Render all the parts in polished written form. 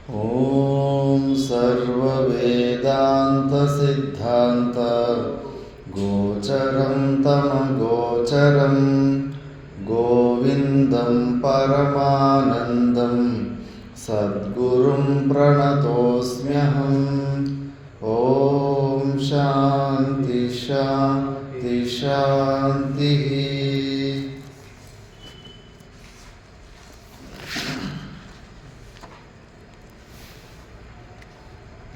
ॐ सर्ववेदान्तसिद्धान्त गोचरं तमगोचरं गोविन्दं परमानन्दं सद्गुरुं प्रणतोऽस्म्यहम्। ॐ शान्ति शान्ति शान्तिः।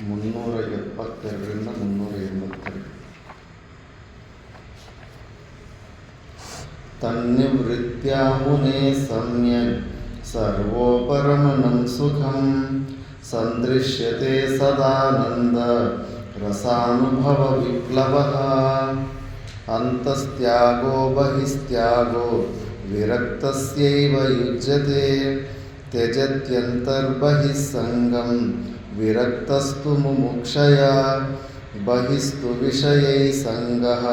ಮುನ್ನೂರ 72ರಿಂದ 382. ತನ್ನಿವೃತ್ತ್ಯಾ ಮುನೇ ಸಮ್ಯಕ್ ಸರ್ವೋಪರಮಣಂ ಸುಖಂ ಸಂದೃಶ್ಯತೆ ಸದಾನಂದ ರಸಾನುಭವ ವಿಪ್ಲವಃ ಅಂತಸ್ತ್ಯಾಗೋ ಬಹಿಸ್ತ್ಯಾಗೋ ವಿರಕ್ತಸ್ಯೈವ ಯುಜ್ಯತೆ ತ್ಯಜತ್ಯಂತರ್ಬಹಿಃ ಸಂಗಂ ವಿರಕ್ತಸ್ತು ಮುಮುಕ್ಷಯಾ ಬಹಿಸ್ತು ವಿಷಯೈ ಸಂಗಃ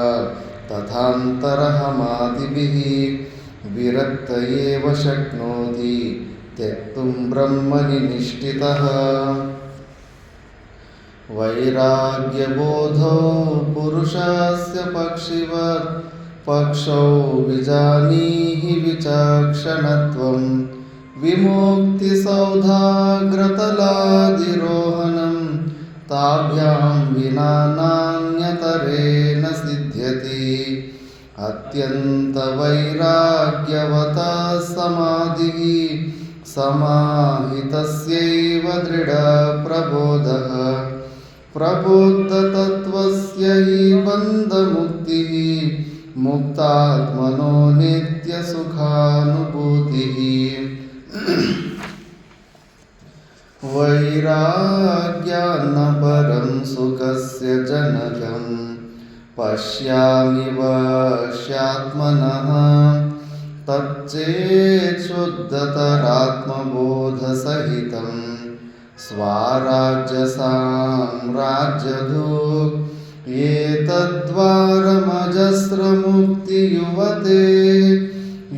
ತಥಾಂತರಃ ಮಾದಿಭಿಃ ವಿರಕ್ತ ಏವ ಶಕ್ನೋತಿ ತ್ಯಕ್ತುಂ ಬ್ರಹ್ಮಣಿ ನಿಷ್ಠಿತಃ। ವೈರಾಗ್ಯಬೋಧೋ ಪುರುಷಸ್ಯ ಪಕ್ಷಿವತ್ ಪಕ್ಷೌ ವಿಜಾನೀಹಿ ವಿಚಕ್ಷಣತ್ವಂ ವಿಮುಕ್ತಿಸೌಧಾಗ್ರತಲಾದಿರೋಹಣಂ ತಾಭ್ಯಾಂ ವಿನಾ ನಾನ್ಯತರೇಣ ಸಿದ್ಧ್ಯತಿ। ಅತ್ಯಂತವೈರಾಗ್ಯವತಃ ಸಮಾಧಿಃ ಸಮಾಹಿತಸ್ಯೈವ ದೃಢಪ್ರಬೋಧಃ ಪ್ರಬೋಧತತ್ತ್ವಸ್ಯ ಹಿ ಬಂಧಮುಕ್ತಿಃ ಮುಕ್ತಾತ್ಮನೋ ನಿತ್ಯಸುಖಾನುಭೂತಿಃ। ವೈರಾಗ್ಯಾನ್ನ ಪರಂ ಸುಖಸ್ಯ ಜನಕಂ ಪಶ್ಯಾಮಿ ವಶ್ಯಾತ್ಮನಃ ತಚ್ಚೇತ್ ಶುದ್ಧತರಾತ್ಮಬೋಧಸಹಿತಂ ಸ್ವರಾಜ್ಯಸಾಮ್ರಾಜ್ಯಧುಕ್ ಏತದ್ವಾರಮಜಸ್ರಮುಕ್ತಿಯುವತೆ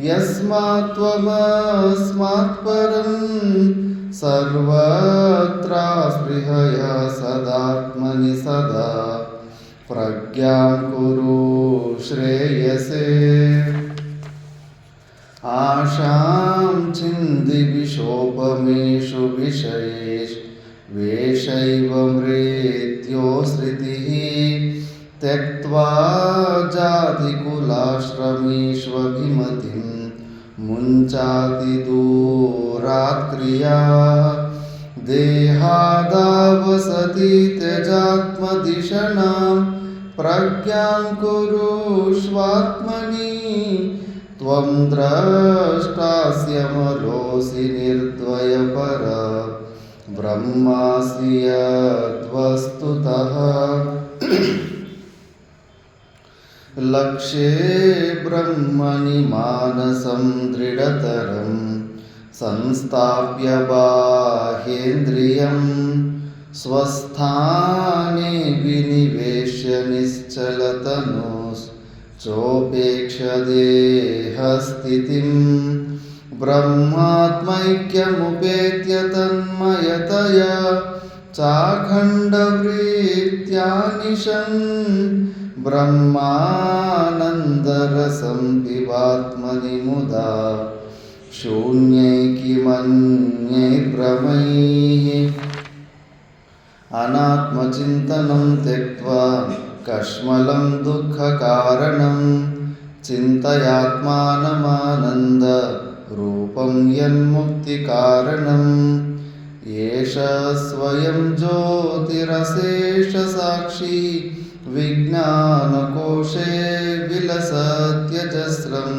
ಯಸ್ಮಾತ್ತ್ವಮಸ್ಮಾತ್ ಪರಂ ಸರ್ವತ್ರಾಸ್ಪೃಹಯ ಸದಾತ್ಮನಿ ಸದಾ ಪ್ರಜ್ಞಾಂ ಕುರು ಶ್ರೇಯಸೇ। ಆಶಾಂ ಛಿಂದಿ ವಿಶೋಪಮೇಷು ವಿಷಯೇಷು ವೇಷೈವ ಮೃತ್ಯೋಸ್ಮೃತಿಃ ತ್ಯಕ್ತ್ವಾ ಜಾತಿಕುಲಾಶ್ರಮೇಷ್ವಭಿಮತಿಂ ಮುಂಚಾತಿ ದೂರಾತ್ ಕ್ರಿಯಾ ದೇಹಾದಾವಸತಿ ತ್ಯಜಾತ್ಮಧಿಷಣಾಂ ಪ್ರಜ್ಞಾಂ ಕುರುಷ್ವಾತ್ಮನಿ ತ್ವಂ ದ್ರಷ್ಟಾಸ್ಯಮಲೋಸಿ ನಿರ್ದ್ವಯಪರ ಬ್ರಹ್ಮಾಸಿ ಯದ್ವಸ್ತುತಃ। ಲಕ್ಷ್ಯೇ ಬ್ರಹ್ಮಣಿ ಮಾನಸಂ ದೃಢತರಂ ಸಂಸ್ಥಾಪ್ಯ ಬಾಹ್ಯೇಂದ್ರಿಯಂ ಸ್ವಸ್ಥಾನೇ ವಿನಿವೇಶ್ಯ ನಿಶ್ಚಲತನೋಸ್ ಚೋಪೇಕ್ಷ್ಯ ದೇಹಸ್ಥಿತಿಂ ಬ್ರಹ್ಮಾತ್ಮೈಕ್ಯಮುಪೇತ್ಯ ತನ್ಮಯತಯಾ ಚಾಖಂಡವೃತ್ಯಾನಿಶನ್ ಬ್ರಹ್ಮಾನಂದರಸಂ ಪಿಬಾತ್ಮನಿ ಮುದಾ ಶೂನ್ಯೈಕಿಮನ್ಯೈರ್ಭ್ರಮೈಃ ಅನಾತ್ಮಚಿಂತನಂ ತ್ಯಕ್ತ್ವಾ ಕಶ್ಮಲಂ ದುಃಖಕಾರಣಂ ಚಿಂತಯಾತ್ಮಾನಮಾನಂದ ರೂಪಂ ಯನ್ಮುಕ್ತಿಕಾರಣಂ ಏಷ ಸ್ವಯಂ ಜ್ಯೋತಿರಶೇಷ ಸಾಕ್ಷಿ ವಿಜ್ಞಾನಕೋಶೇ ವಿಲಸತ್ಯಜಸ್ರಂ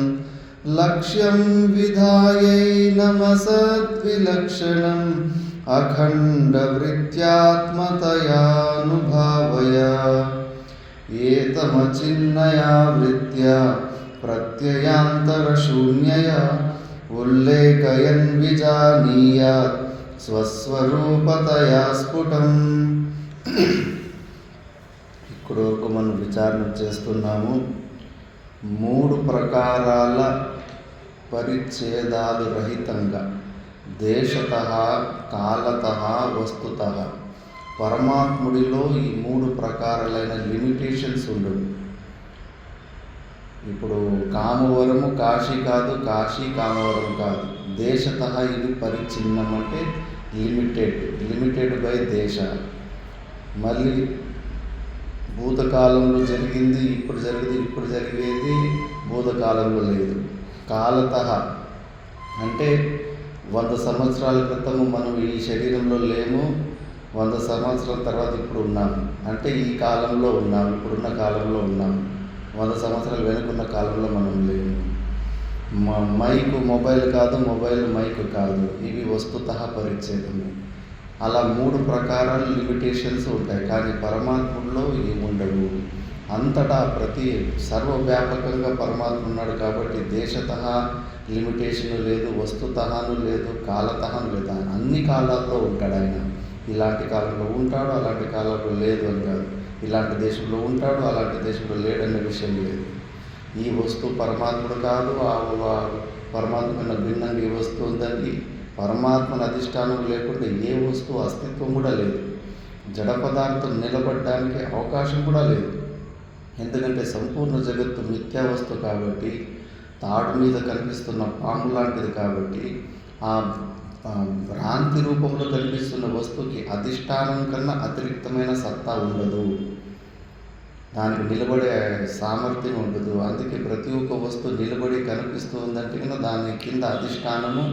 ಲಕ್ಷ್ಯಂ ವಿಧಾಯೈನಮಸದ್ವಿಲಕ್ಷಣಂ ಅಖಂಡವೃತ್ಯಾತ್ಮತಯಾನುಭಾವಯ ಏತಮಚಿನ್ನಯಾ ವೃತ್ತ್ಯ ಪ್ರತ್ಯಯಾಂತರಶೂನ್ಯಯ ಉಲ್ಲೇಖಯನ್ ವಿಜಾನೀಯಾತ್ స్వస్వరూపతయా స్ఫుటం. ఇక్కడి వరకు మనం విచారణ చేస్తున్నాము. 3 ప్రకారాల పరిచ్ఛేదాలు రహితంగా దేశతః, కాలతః, వస్తుతః. పరమాత్ముడిలో ఈ 3 ప్రకారాలైన లిమిటేషన్స్ ఉండవు. ఇప్పుడు కామవరము కాశీ కాదు, కాశీ కామవరం కాదు. దేశతః ఇది పరిచ్ఛిన్నం అంటే లిమిటెడ్ బై దేశ. మళ్ళీ భూతకాలంలో జరిగింది ఇప్పుడు జరిగేది భూతకాలంలో లేదు. కాలతః అంటే 100 సంవత్సరాల క్రితము మనం ఈ శరీరంలో లేము, 100 సంవత్సరాల తర్వాత ఇప్పుడు ఉన్నాము అంటే ఈ కాలంలో ఉన్నాము, ఇప్పుడున్న కాలంలో ఉన్నాము. 100 సంవత్సరాలు వెనుకున్న కాలంలో మనం లేము. మైకు మొబైల్ కాదు, మొబైల్ మైకు కాదు. ఇవి వస్తుతః పరిచ్ఛేదము. అలా 3 ప్రకారాలు లిమిటేషన్స్ ఉంటాయి. కానీ పరమాత్ముడిలో ఇవి ఉండవు. అంతటా ప్రతి సర్వవ్యాపకంగా పరమాత్మ ఉన్నాడు కాబట్టి దేశతః లిమిటేషన్ లేదు, వస్తుతఃను లేదు, కాలతఃను లేదు. అన్ని కాలాల్లో ఉంటాడు ఆయన. ఇలాంటి కాలంలో ఉంటాడు, అలాంటి కాలంలో లేదు అని కాదు. ఇలాంటి దేశంలో ఉంటాడు, అలాంటి దేశంలో లేడనే విషయం లేదు. ఈ వస్తువు పరమాత్ముడు కాదు, ఆ పరమాత్మ భిన్నంగా ఈ వస్తువు ఉందని పరమాత్మను అధిష్టానం లేకుండా ఏ వస్తువు అస్తిత్వం కూడా లేదు. జడ పదార్థం నిలబడడానికి అవకాశం కూడా లేదు. ఎందుకంటే సంపూర్ణ జగత్తు మిథ్యా వస్తువు కాబట్టి, తాడు మీద కనిపిస్తున్న పాము లాంటిది కాబట్టి, ఆ భ్రాంతి రూపంలో కనిపిస్తున్న వస్తువుకి అధిష్టానం కన్నా అతిరిక్తమైన సత్తా ఉండదు. దానికి నిలబడే సామర్థ్యం ఉండదు. అందుకే ప్రతి ఒక్క వస్తువు నిలబడి కనిపిస్తూ ఉందంటే కన్నా దాని కింద అధిష్టానము,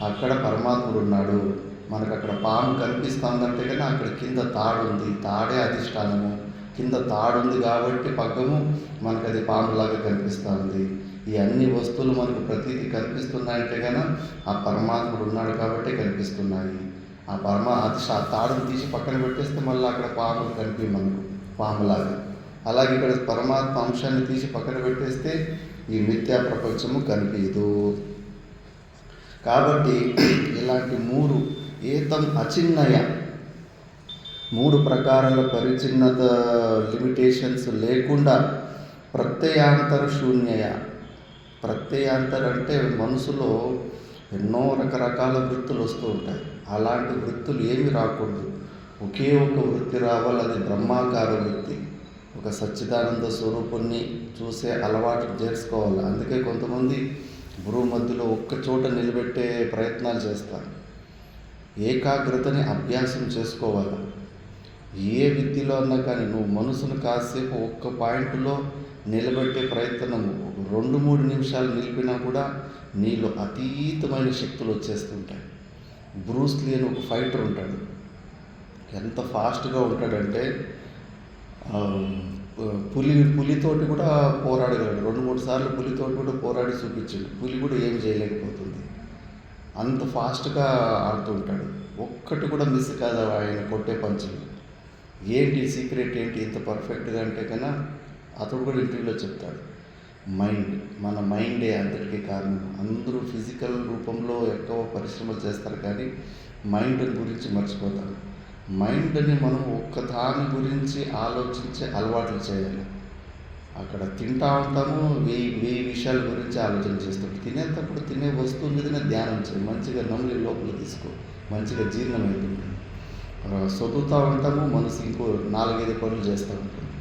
అక్కడ పరమాత్ముడు ఉన్నాడు. మనకు అక్కడ పాము కనిపిస్తుందంటే కన్నా అక్కడ కింద తాడు ఉంది, తాడే అధిష్టానము. కింద తాడు ఉంది కాబట్టి పగ్గము మనకు అది పాములాగా కనిపిస్తుంది. ఈ అన్ని వస్తువులు మనకు ప్రతీది కనిపిస్తున్నాయంటే కన్నా ఆ పరమాత్ముడు ఉన్నాడు కాబట్టి కనిపిస్తున్నాయి. ఆ తాడును తీసి పక్కన పెట్టేస్తే మళ్ళీ అక్కడ పాములు కనిపి మనకు పాములాగా. అలాగే ఇక్కడ పరమాత్మ అంశాన్ని తీసి పక్కన పెట్టేస్తే ఈ మిథ్యా ప్రపంచము కనిపించదు. కాబట్టి ఇలాంటి 3 ఏతం అచిన్నయ 3 ప్రకారాల పరిచ్ఛిన్నత లిమిటేషన్స్ లేకుండా ప్రత్యయాంతర శూన్యయ. ప్రత్యయాంతర అంటే మనసులో ఎన్నో రకరకాల వృత్తులు వస్తూ ఉంటాయి. అలాంటి వృత్తులు ఏమి రాకూడదు. ఒకే ఒక వృత్తి రావాలి, అది బ్రహ్మాకార వృత్తి. ఒక సచ్చిదానంద స్వరూపుణ్ణి చూసే అలవాటు చేసుకోవాలి. అందుకే కొంతమంది గురువు మధ్యలో ఒక్క చోట నిలబెట్టే ప్రయత్నాలు చేస్తారు. ఏకాగ్రతని అభ్యాసం చేసుకోవాలి. ఏ విద్యలో అన్నా కానీ నువ్వు మనసును కాసేపు ఒక్క పాయింట్లో నిలబెట్టే ప్రయత్నము 2-3 నిమిషాలు నిలిపినా కూడా నీలో అతీతమైన శక్తులు వచ్చేస్తుంటాయి. బ్రూస్ లీ అని ఒక ఫైటర్ ఉంటాడు. ఎంత ఫాస్ట్గా ఉంటాడంటే పులితోటి కూడా పోరాడగలడు. 2-3 సార్లు పులితోటి కూడా పోరాడి చూపించాడు. పులి కూడా ఏం చేయలేకపోతుంది. అంత ఫాస్ట్గా ఆడుతూ ఉంటాడు. ఒక్కటి కూడా మిస్ కాదు ఆయన కొట్టే పంచులు. ఏంటి సీక్రెట్ ఏంటి ఇంత పర్ఫెక్ట్గా అంటే కన్నా అతడు కూడా ఇంటర్వ్యూలో చెప్తాడు. మన మైండే అందరికీ కారణం. అందరూ ఫిజికల్ రూపంలో ఎక్కువ పరిశ్రమలు చేస్తారు కానీ మైండ్ గురించి మర్చిపోతారు. మైండ్ని మనం ఒక్క దాని గురించి ఆలోచించే అలవాట్లు చేయాలి. అక్కడ తింటూ ఉంటాము, 1000 విషయాల గురించి ఆలోచన చేస్తాం. తినేటప్పుడు తినే వస్తువు మీదనే ధ్యానం చేయి. మంచిగా నమిలి లోపల తీసుకో, మంచిగా జీర్ణం అవుతుంది. చదువుతూ ఉంటాము, మనసు ఇంకో 4-5 పనులు చేస్తూ ఉంటుంది.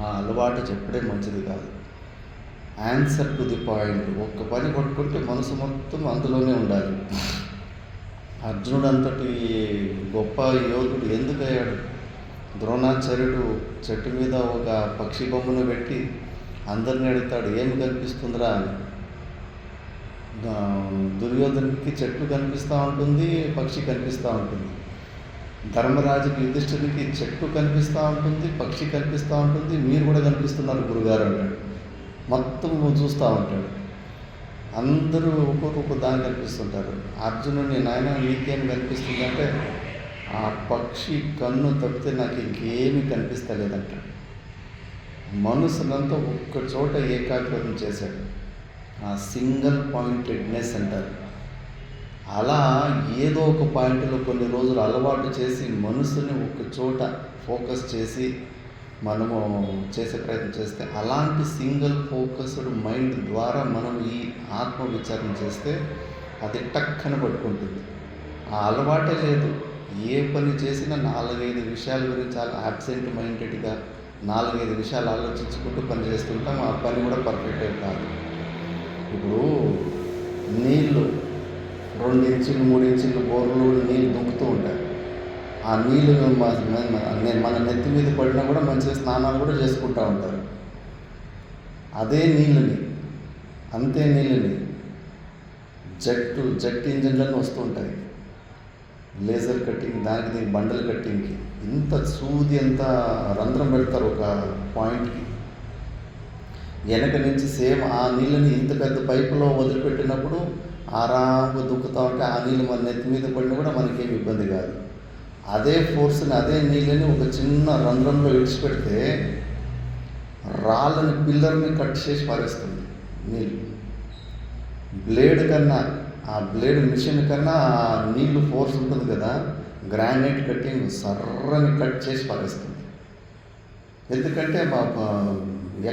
ఆ అలవాటు చెప్పడే మంచిది కాదు. Answer to the point. ఒక్క పని పట్టుకుంటే మనసు మొత్తం అందులోనే ఉండాలి. అర్జునుడు అంతటి గొప్ప యోధుడు ఎందుకు అయ్యాడు? ద్రోణాచార్యుడు చెట్టు మీద ఒక పక్షి బొమ్మను పెట్టి అందరిని అడుగుతాడు, ఏమి కనిపిస్తుందిరా అని. దుర్యోధనుడికి చెట్టు కనిపిస్తూ ఉంటుంది, పక్షి కనిపిస్తూ ఉంటుంది. ధర్మరాజుకి యుధిష్ఠిరుడికి చెట్టు కనిపిస్తూ ఉంటుంది, పక్షి కనిపిస్తూ ఉంటుంది. మీరు కూడా కనిపిస్తున్నారు గురుగారు అంటాడు. మొత్తం చూస్తూ ఉంటాడు. అందరూ ఒక్కొక్క దాన్ని కనిపిస్తుంటారు. అర్జునుడిని, నాయన నీకేం కనిపిస్తుందంటే ఆ పక్షి కన్ను తప్పితే నాకు ఇంకేమీ కనిపిస్తలేదంటాడు. మనసునంతా ఒక్క చోట ఏకాగ్రతం చేశాడు. ఆ సింగిల్ పాయింటెడ్నెస్ అంటారు. అలా ఏదో ఒక పాయింట్లో కొన్ని రోజులు అలవాటు చేసి మనసుని ఒక చోట ఫోకస్ చేసి మనము చేసే ప్రయత్నం చేస్తే, అలాంటి సింగిల్ ఫోకస్డ్ మైండ్ ద్వారా మనం ఈ ఆత్మ విచారణ చేస్తే అది టక్కన పట్టుకుంటుంది. ఆ అలవాటే లేదు. ఏ పని చేసినా 4-5 విషయాల గురించి యాబ్సెంట్ మైండెడ్గా 4-5 విషయాలు ఆలోచించుకుంటూ పని చేస్తుంటాం. ఆ పని కూడా పర్ఫెక్ట్గా కాదు. ఇప్పుడు నీళ్ళు 2 ఇంచులు 3 ఇంచులు బోర్లు నీళ్ళు దుంకుతూ ఉంటాయి. ఆ నీళ్ళు మన నెత్తి మీద పడినా కూడా మంచిగా స్నానాలు కూడా చేసుకుంటూ ఉంటారు. అదే నీళ్ళని అంతే నీళ్ళని జెట్ ఇంజన్లను వస్తూ ఉంటాయి. లేజర్ కట్టింగ్, దీనికి బండల్ కట్టింగ్కి ఇంత సూది ఎంత రంధ్రం పెడతారు ఒక పాయింట్కి. వెనక నుంచి సేమ్ ఆ నీళ్ళని ఇంత పెద్ద పైపులో వదిలిపెట్టినప్పుడు ఆరాంగా దుక్కుతూ ఉంటే ఆ నీళ్ళు మన నెత్తి మీద పడినా కూడా మనకేం ఇబ్బంది కాదు. అదే ఫోర్స్ని అదే నీళ్ళని ఒక చిన్న రంధ్రంలో విడిచిపెడితే రాళ్ళని పిల్లర్ని కట్ చేసి పారేస్తుంది నీళ్ళు. బ్లేడ్ కన్నా ఆ బ్లేడ్ మిషన్ కన్నా ఆ నీళ్ళు ఫోర్స్ ఉంటుంది కదా, గ్రానైట్ కట్టింగ్ సర్రని కట్ చేసి పారేస్తుంది. ఎందుకంటే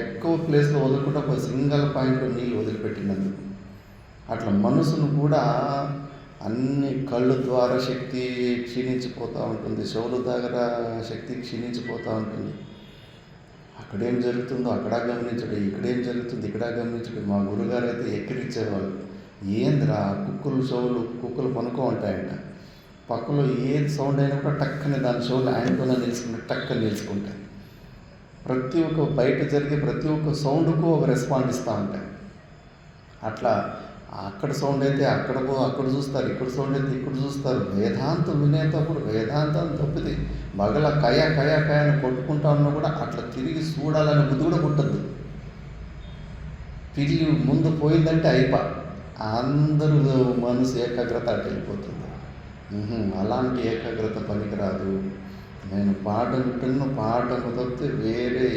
ఎక్కువ ప్లేస్లో వదలకుండా ఒక సింగిల్ పాయింట్లో నీళ్ళు వదిలిపెట్టినందుకు. అట్లా మనసును కూడా అన్ని కళ్ళు ద్వారా శక్తి క్షీణించిపోతూ ఉంటుంది, చెవుల దగ్గర శక్తి క్షీణించిపోతూ ఉంటుంది. అక్కడేం జరుగుతుందో అక్కడ గమనించడం, ఇక్కడేం జరుగుతుంది ఇక్కడ గమనించడం. మా గురుగారు అయితే ఎక్కిరిచ్చేవాళ్ళు. ఏందిరా కుక్కలు పనుకో ఉంటాయంట. పక్కలో ఏది సౌండ్ అయినా కూడా టక్కని దాని చెవులు ఆయనతోనే నిలుచుకుంటాయి. ప్రతి ఒక్క బయట జరిగే ప్రతి ఒక్క సౌండ్కు ఒక రెస్పాండ్ ఇస్తూ ఉంటాయి. అట్లా అక్కడ సౌండ్ అయితే అక్కడ చూస్తారు, ఇక్కడ సౌండ్ అయితే ఇక్కడ చూస్తారు. వేదాంతం వినేటప్పుడు వేదాంతం తప్పితే బగల కయ అని కొట్టుకుంటా ఉన్నా కూడా అట్లా తిరిగి చూడాలని బుద్ధి కూడా పుట్టద్దు. పిల్లి ముందు పోయిందంటే అందరూ మనసు ఏకాగ్రత అటు వెళ్ళిపోతుంది. అలాంటి ఏకాగ్రత పనికిరాదు. నేను పాట వింటున్న పాట తప్పితే వేరే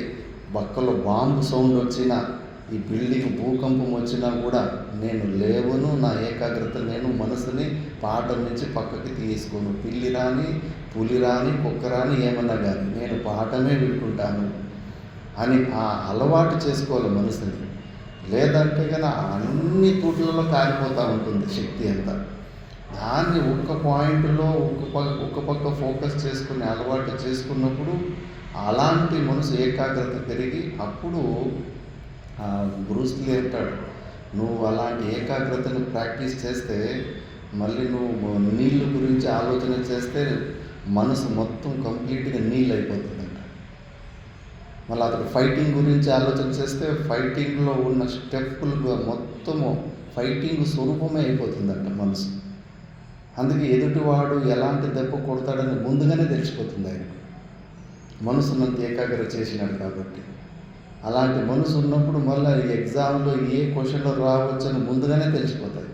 బక్కలో బాంబు సౌండ్ వచ్చినా, ఈ బిల్డింగ్ భూకంపం వచ్చినా కూడా నేను లేవను. నా ఏకాగ్రత నేను మనసుని పాట నుంచి పక్కకి తీసుకోను. పిల్లి రాని, పులి రాని, కుక్క రాని ఏమన్నా కానీ నేను పాటమే వింటుంటాను అని ఆ అలవాటు చేసుకోవాలి మనసుని. లేదంటే కానీ అన్ని తూట్లలో కారిపోతూ ఉంటుంది శక్తి అంతా. దాన్ని ఒక్క పాయింట్లో ఒక్క పక్క ఫోకస్ చేసుకుని అలవాటు చేసుకున్నప్పుడు అలాంటి మనసు ఏకాగ్రత పెరిగి అప్పుడు బ్రూస్ లీ అంటాడు, నువ్వు అలాంటి ఏకాగ్రతను ప్రాక్టీస్ చేస్తే మళ్ళీ నువ్వు నీళ్ళు గురించి ఆలోచన చేస్తే మనసు మొత్తం కంప్లీట్గా నీళ్ళు అయిపోతుందంట. మళ్ళీ అతడు ఫైటింగ్ గురించి ఆలోచన చేస్తే ఫైటింగ్లో ఉన్న స్టెప్పులు మొత్తము ఫైటింగ్ స్వరూపమే అయిపోతుందంట మనసు. అందుకే ఎదుటివాడు ఎలాంటి దెబ్బ కొడతాడని ముందుగానే తెలిసిపోతుంది ఆయన మనసునంత ఏకాగ్రత చేసినాడు కాబట్టి. అలాంటి మనసు ఉన్నప్పుడు మళ్ళీ ఎగ్జామ్లో ఏ క్వశ్చన్లో రావచ్చని ముందుగానే తెలిసిపోతాయి.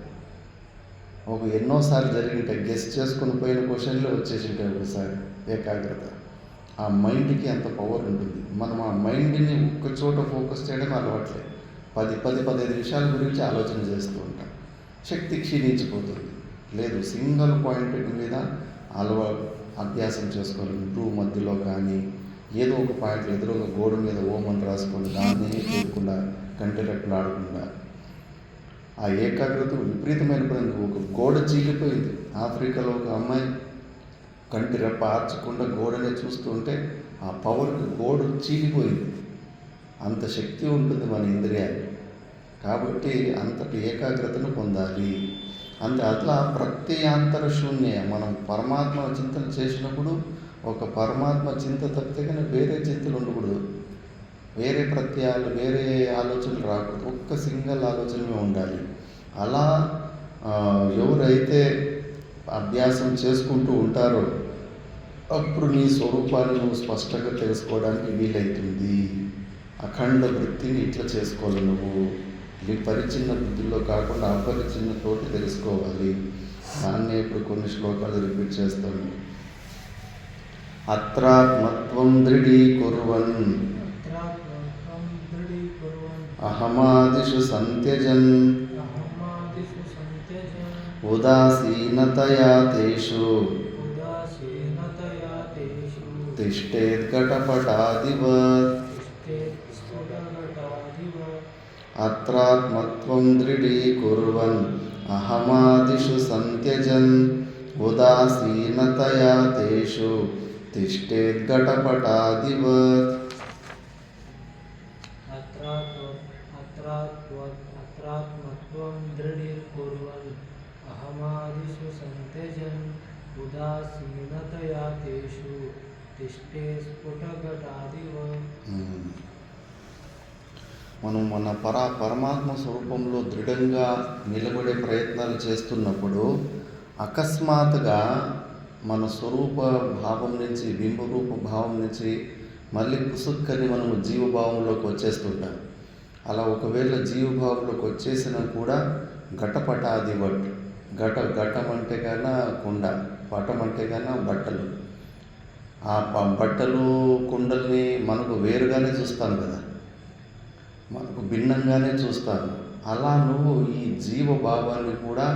ఎన్నోసార్లు జరిగింటాయి, గెస్ట్ చేసుకుని పోయిన క్వశ్చన్లో వచ్చేసింటాయి ఒకసారి. ఏకాగ్రత ఆ మైండ్కి అంత పవర్ ఉంటుంది. మనం ఆ మైండ్ని ఒక్క చోట ఫోకస్ చేయడం అలవాట్లేదు. 15 విషయాల గురించి ఆలోచన చేస్తూ ఉంటాం, శక్తి క్షీణించిపోతుంది. లేదు, సింగిల్ పాయింట్ మీద అభ్యాసం చేసుకోవాలి. 2 మధ్యలో కానీ ఏదో ఒక పాయింట్లో ఎదురుగా గోడ మీద ఓమని రాసుకొని దాన్నే చూడకుండా కంటి రెప్పలు ఆడకుండా ఆ ఏకాగ్రత విపరీతమైన పడింది. ఒక గోడ చీలిపోయింది. ఆఫ్రికాలో ఒక అమ్మాయి కంటి రెప్ప ఆర్చకుండా గోడనే చూస్తూ ఉంటే ఆ పవర్కి గోడ చీలిపోయింది. అంత శక్తి ఉంటుంది మన ఇంద్రియాలు. కాబట్టి అంతటి ఏకాగ్రతను పొందాలి. అట్లా ప్రత్యంతర శూన్య. మనం పరమాత్మ చింతన చేసినప్పుడు ఒక పరమాత్మ చింత తప్పితే కానీ వేరే చింతలు ఉండకూడదు. వేరే ప్రత్యయాలు, వేరే ఆలోచనలు రాకూడదు. ఒక్క సింగిల్ ఆలోచనమే ఉండాలి. అలా ఎవరైతే అభ్యాసం చేసుకుంటూ ఉంటారో అప్పుడు నీ స్వరూపాన్ని నువ్వు స్పష్టంగా తెలుసుకోవడానికి వీలవుతుంది. అఖండ వృత్తిని ఇట్లా చేసుకోవాలి. నువ్వు నీ పరిచిన్న బుద్ధిలో కాకుండా అపరిచిన్నతోటి తెలుసుకోవాలి. దాన్నే ఇప్పుడు కొన్ని శ్లోకాలు రిపీట్ చేస్తాను. అత్రాత్మత్వం దృఢీకుర్వన్ అహమాదిషు సంత్యజన్ ఉదాసీనతయా తేషు తిష్టేద్ఘటపటాదివత్. అత్రాత్మత్వం దృఢీకుర్వన్ అహమాదిషు సంత్యజన్ ఉదాసీనతయా తేషు తిష్టేద్ఘటపటాదివత్. అత్రాత్మత్వం దృఢీర్కుర్వన్ అహమాదిషు సంత్యజన్ ఉదాసీనతయా తేషు తిష్టే స్ఫుటఘటాదివత్. మనం మన పరమాత్మ స్వరూపంలో దృఢంగా నిలబడే ప్రయత్నాలు చేస్తున్నప్పుడు అకస్మాత్తుగా మన స్వరూప భావం నుంచి, బింబరూప భావం నుంచి మళ్ళీ పుసుక్కని మనము జీవభావంలోకి వచ్చేస్తుంటాం. అలా ఒకవేళ జీవభావంలోకి వచ్చేసినా కూడా ఘటపటాదివట్. ఘటం అంటే కన్నా కుండ, పటం అంటే కన్నా బట్టలు. ఆ బట్టలు కుండల్ని మనకు వేరుగానే చూస్తాను కదా, మనకు భిన్నంగానే చూస్తాను. అలా నువ్వు ఈ జీవభావాన్ని కూడా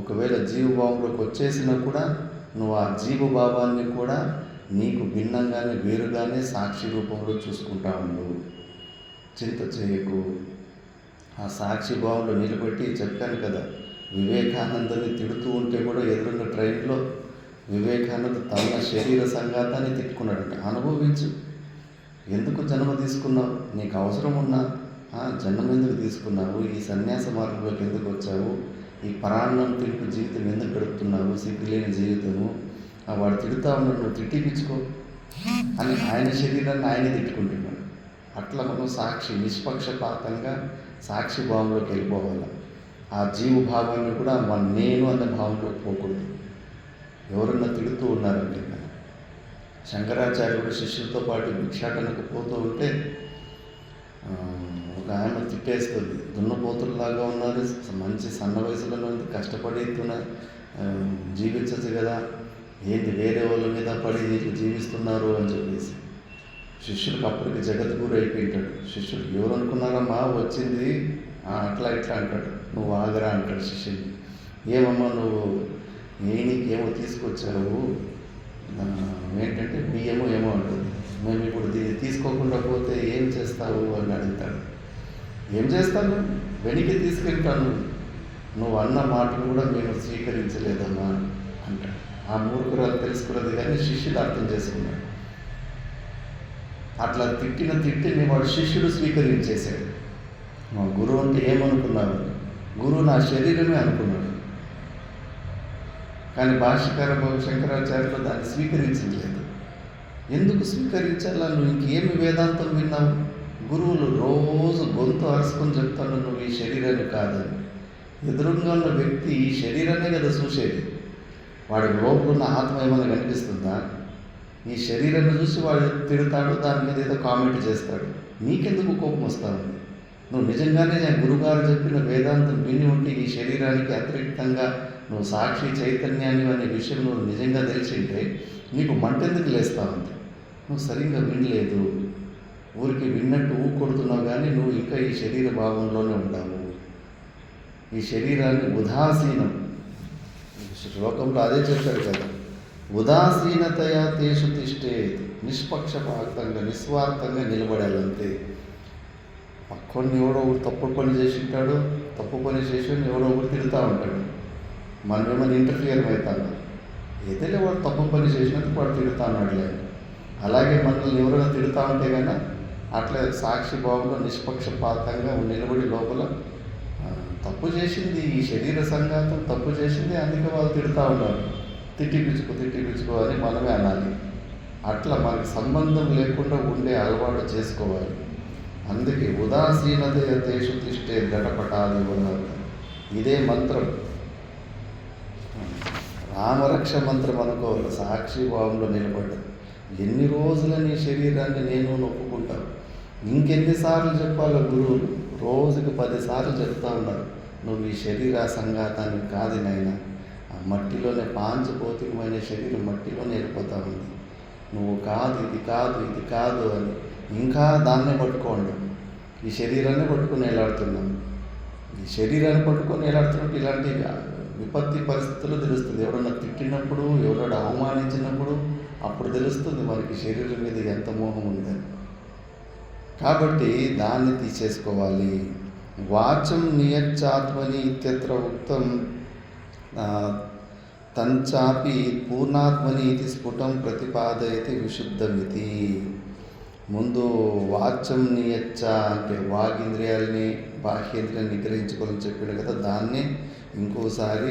ఒకవేళ జీవభావంలోకి వచ్చేసినా కూడా నువ్వు ఆ జీవభావాన్ని కూడా నీకు భిన్నంగానే, వేరుగానే సాక్షి రూపంలో చూసుకుంటా ఉండు. చింత చేయకు. ఆ సాక్షి భావంలో నిలబెట్టి చెప్పాను కదా, వివేకానందని తిడుతూ ఉంటే కూడా ఎదురున్న ట్రైన్లో వివేకానంద తన శరీర సంఘాతాన్ని తిట్టుకున్నాడంట. అనుభవించు. ఎందుకు జన్మ తీసుకున్నావు? నీకు అవసరం ఉన్నా జన్మ ఎందుకు తీసుకున్నావు? ఈ సన్యాస మార్గంలోకి ఎందుకు వచ్చావు? ఈ పరాన్నం తింటూ జీవితం ఎందుకు గడుపుతున్నావు? సిగ్గులేని జీవితము. వాడు తిడుతూ ఉన్నాడు, నువ్వు తిట్టిపించుకో అని ఆయన శరీరాన్ని ఆయనే తిట్టుకుంటున్నాడు. అట్లా మనం సాక్షి, నిష్పక్షపాతంగా సాక్షి భావంలోకి వెళ్ళిపోవాలి. ఆ జీవభావాన్ని కూడా నేను అన్న భావంలోకి పోకూడదు. ఎవరన్నా తిడుతూ ఉన్నారంటే, శంకరాచార్యుడు శిష్యులతో పాటు భిక్షాటనకు పోతూ ఉంటే ఒక ఆమె తిట్టేస్తుంది, దున్నపోతుల్లాగా ఉన్నారు, మంచి సన్న వయసులో కష్టపడి జీవించచ్చు కదా, ఏంటి వేరే వాళ్ళ మీద పడి జీవిస్తున్నారు అని చెప్పేసి. శిష్యులకు అప్పటికి జగద్గురు అయిపోయింటాడు. శిష్యుడు ఎవరు అనుకున్నారమ్మా వచ్చింది, అట్లా ఇట్లా అంటాడు. నువ్వు ఆగరా అంటాడు శిష్యుని. ఏమమ్మా నువ్వు నీకేమో తీసుకొచ్చావు, ఏంటంటే బియ్యమో ఏమో అంటుంది. మేము ఇప్పుడు తీసుకోకుండా పోతే ఏం చేస్తావు అని అడుగుతాడు. ఏం చేస్తాను? వెనక్కి తీసుకెళ్తాను. నువ్వు అన్న మాటలు కూడా మేము స్వీకరించలేదమ్మా అంటాడు. ఆ మూర్ఖురాలు తెలుసుకున్నది కానీ శిష్యుడు అర్థం చేసుకున్నాడు. అట్లా తిట్టిని వాడు శిష్యుడు స్వీకరించేశాడు. మా గురువు అంటే ఏమనుకున్నావు? గురువు నా శరీరమే అనుకున్నాడు. కానీ భాష్యకార శంకరాచార్యులు దాన్ని స్వీకరించలేదు. ఎందుకు స్వీకరించాలా? నువ్వు ఇంకేమి వేదాంతం విన్నావు? గురువులు రోజు గొంతు అరుచుకొని చెప్తాను నువ్వు ఈ శరీరాన్ని కాదని. ఎదురుగా ఉన్న వ్యక్తి ఈ శరీరాన్నే కదా చూసేది. వాడి లోపల ఉన్న ఆత్మ ఏమైనా కనిపిస్తుందా? ఈ శరీరాన్ని చూసి వాడు తిడతాడు, దాని మీద ఏదో కామెంట్ చేస్తాడు. నీకెందుకు కోపం వస్తావు? నువ్వు నిజంగానే గురుగారు చెప్పిన వేదాంతం విని ఉంటే ఈ శరీరానికి అతిరిక్తంగా నువ్వు సాక్షి చైతన్యాన్ని అనే విషయం నువ్వు నిజంగా తెలిసింటే నీకు మంటెందుకు లేస్తావు? నువ్వు సరిగ్గా వినలేదు. ఊరికి విన్నట్టు కొడుతున్నావు కానీ నువ్వు ఇంకా ఈ శరీర భావంలోనే ఉంటావు. ఈ శరీరాన్ని ఉదాసీనం, శ్లోకంలో అదే చెప్పాడు కదా, ఉదాసీనతయా తేషు తిష్టే, నిష్పక్షపాతంగా నిస్వార్థంగా నిలబడాలంతే. పక్కని ఎవడో ఒకటి తప్పు పని చేసి ఉంటాడు, తప్పు పని చేసి ఎవడో ఒకటి తిడుతూ ఉంటాడు. మనం ఏమైనా ఇంటర్ఫియర్ అవుతాను, ఏదైనా వాడు తప్పు పని చేసినందుకు వాడు తిడుతూ ఉన్నాడులే. అలాగే మనల్ని ఎవరైనా తిడుతూ ఉంటే కన్నా అట్లా సాక్షి భావంలో నిష్పక్షపాతంగా నిలబడి లోపల తప్పు చేసింది ఈ శరీర సంఘాతం, తప్పు చేసింది, అందుకే వాళ్ళు తిడుతూ ఉన్నారు, తిట్టిపించుకో అని మనమే అనాలి. అట్లా మనకి సంబంధం లేకుండా ఉండే అలవాటు చేసుకోవాలి. అందుకే ఉదాసీనత తేషు తిష్టే ఘటపటాది ఉన్నారు. ఇదే మంత్రం, రామరక్ష మంత్రం అనుకోవాలి. సాక్షి భావంలో నిలబడ్డా ఎన్ని రోజులని శరీరాన్ని నేను నొప్పుకుంటాను. ఇంకెన్నిసార్లు చెప్పాలో గురువులు? రోజుకి 10 సార్లు చెప్తా ఉన్నారు, నువ్వు ఈ శరీర సంఘాతాన్ని కాదు నాయన, ఆ మట్టిలోనే పాంచభౌతికమైన శరీరం మట్టిలోనే వెళ్ళిపోతా ఉంది. నువ్వు కాదు, ఇది కాదు, ఇది కాదు అని ఇంకా దాన్నే పట్టుకోండి. ఈ శరీరాన్ని పట్టుకొని వేలాడుతున్నాం. ఈ శరీరాన్ని పట్టుకొని వేలాడుతున్నట్టు ఇలాంటి విపత్తి పరిస్థితుల్లో తెలుస్తుంది. ఎవరన్నా తిట్టినప్పుడు, ఎవరైనా అవమానించినప్పుడు అప్పుడు తెలుస్తుంది మనకి శరీరం మీద ఎంత మోహం ఉందని. కాబట్టి దాన్ని తీసేసుకోవాలి. వాచం నియచ్చాత్మని ఇత్యత్ర ఉక్తం తంచాపి పూర్ణాత్మని ఇది స్ఫుటం ప్రతిపాదయతి విశుద్ధమితి. ముందు వాచం నియచ్చ అంటే వాగింద్రియాలని బాహ్యేంద్రియాన్ని నిగ్రహించుకోవాలని చెప్పాడు కదా, దాన్ని ఇంకోసారి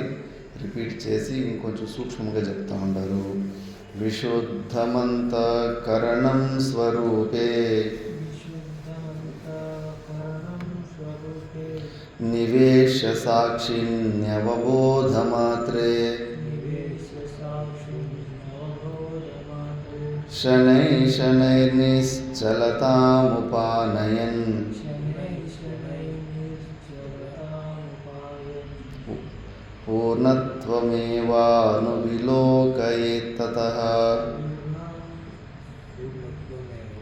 రిపీట్ చేసి ఇంకొంచెం సూక్ష్మంగా చెప్తా ఉన్నారు. విశుద్ధమంతఃకరణం స్వరూపే నివేశ్య సాక్షిణ్యవబోధమాత్రే శనై శనైర్నిశ్చలతాముపానయన్ పూర్ణత్వమేవానువిలోకయేత్తతః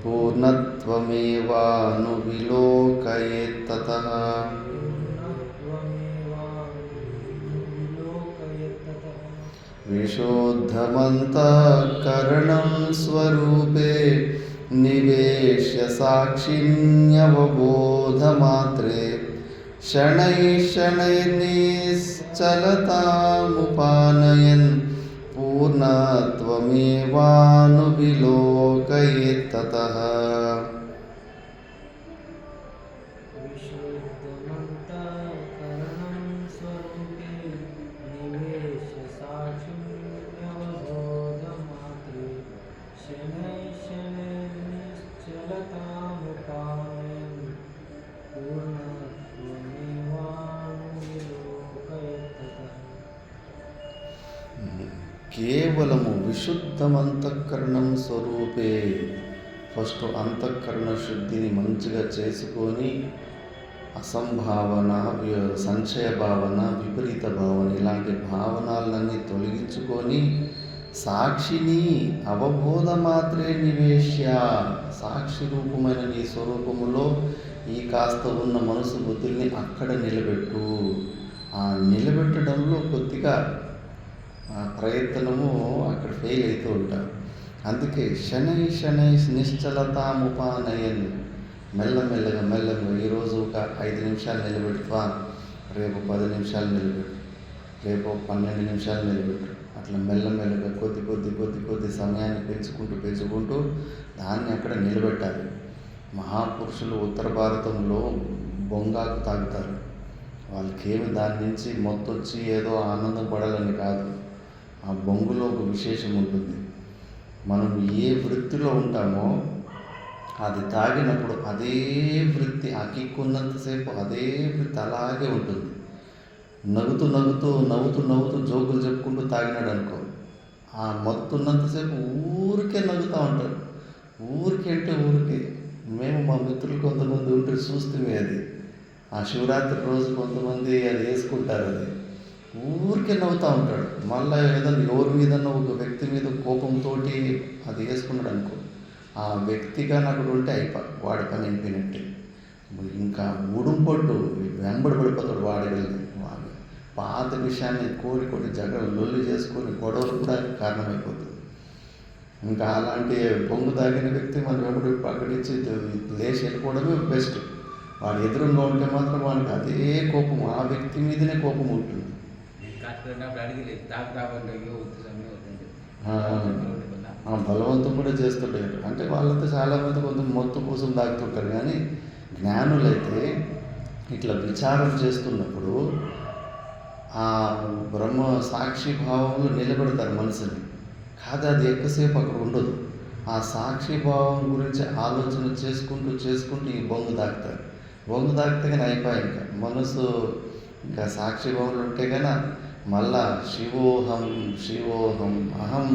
పూర్ణత్వమేవానువిలోకయేత్తతః విశుద్ధమంతఃకరణం స్వరూపే నివేశ్య సాక్షిణ్యవబోధమాత్రే శనై శనైర్నిశ్చలతాముపానయన్ పూర్ణత్వమేవానువిలోకయేత్తతః. కేవలము విశుద్ధమంతఃకరణం స్వరూపే. ఫస్ట్ అంతఃకరణ శుద్ధిని మంచిగా చేసుకొని అసంభావన, సంశయ భావన, విపరీత భావన ఇలాంటి భావనలన్నీ తొలగించుకొని సాక్షిని అవబోధ మాత్రే నివేశ్య సాక్షి రూపమైన నీ స్వరూపములో ఈ కాస్త ఉన్న మనసు బుద్ధుల్ని అక్కడ నిలబెట్టు. ఆ నిలబెట్టడంలో కొద్దిగా ప్రయత్నము అక్కడ ఫెయిల్ అవుతూ ఉంటాం. అందుకే శనై శనై నిశ్చలతాముపానయన్ మెల్లమెల్లగా ఈరోజు ఒక 5 నిమిషాలు నిలబెట్టువా, రేపు 10 నిమిషాలు నిలబెట్టు, రేపు 12 నిమిషాలు నిలబెట్టు. అట్లా మెల్లమెల్లగా కొద్ది సమయాన్ని పెంచుకుంటూ దాన్ని అక్కడ నిలబెట్టాలి. మహాపురుషులు ఉత్తర భారతంలో బొంగాకు తాగుతారు. వాళ్ళకేమి దాని నుంచి మొత్తొచ్చి ఏదో ఆనందం పడాలని కాదు. ఆ బొంగులో ఒక విశేషం ఉంటుంది. మనం ఏ వృత్తిలో ఉంటామో అది తాగినప్పుడు అదే వృత్తి ఆ కిక్కున్నంతసేపు అదే వృత్తి అలాగే ఉంటుంది. నవ్వుతూ జోకులు చెప్పుకుంటూ తాగినాడు అనుకో, ఆ మత్తున్నంతసేపు ఊరికే నవ్వుతూ ఉంటాడు. ఊరికే. మేము మా మిత్రులు కొంతమంది ఉంటే చూస్తే అది ఆ శివరాత్రి రోజు కొంతమంది అది వేసుకుంటారు. అది ఊరికే నవ్వుతూ ఉంటాడు. మళ్ళీ ఏదైనా ఎవరి మీదన్నా ఒక వ్యక్తి మీద కోపంతో అది వేసుకున్నాడు అనుకో, ఆ వ్యక్తిగా అక్కడ ఉంటే వాడి పని అయిపోయినట్టే. ఇంకా ఉడుంపొట్టు వెంబడి పడిపోతాడు వాడగలిగి. పాత విషయాన్ని కోరి లొల్లి చేసుకొని గొడవలు కూడా కారణమైపోతుంది. ఇంకా అలాంటి పొంగు తాగిన వ్యక్తి మన వెంబడి పక్కడించి లేచి వెళ్ళిపోవడమే బెస్ట్. వాడు ఎదురుగా ఉంటే మాత్రం వాడికి అదే కోపం, ఆ వ్యక్తి మీదనే కోపం ఉంటుంది. బలవంతం కూడా చేస్తుంటారు. అంటే వాళ్ళంతా చాలామంది కొంత మొత్తం కోసం తాగుతుంటారు. కానీ జ్ఞానులైతే ఇట్లా విచారం చేస్తున్నప్పుడు ఆ బ్రహ్మ సాక్షి భావంలో నిలబెడతారు మనసుని. కాదు అది ఎక్కువసేపు అక్కడ ఉండదు. ఆ సాక్షి భావం గురించి ఆలోచన చేసుకుంటూ ఈ బొంగు తాగుతారు. బొంగు తాగితే కానీ అయిపోయి ఇంకా మనసు ఇంకా సాక్షి భావంలో ఉంటే కన్నా మళ్ళా శివోహం అహం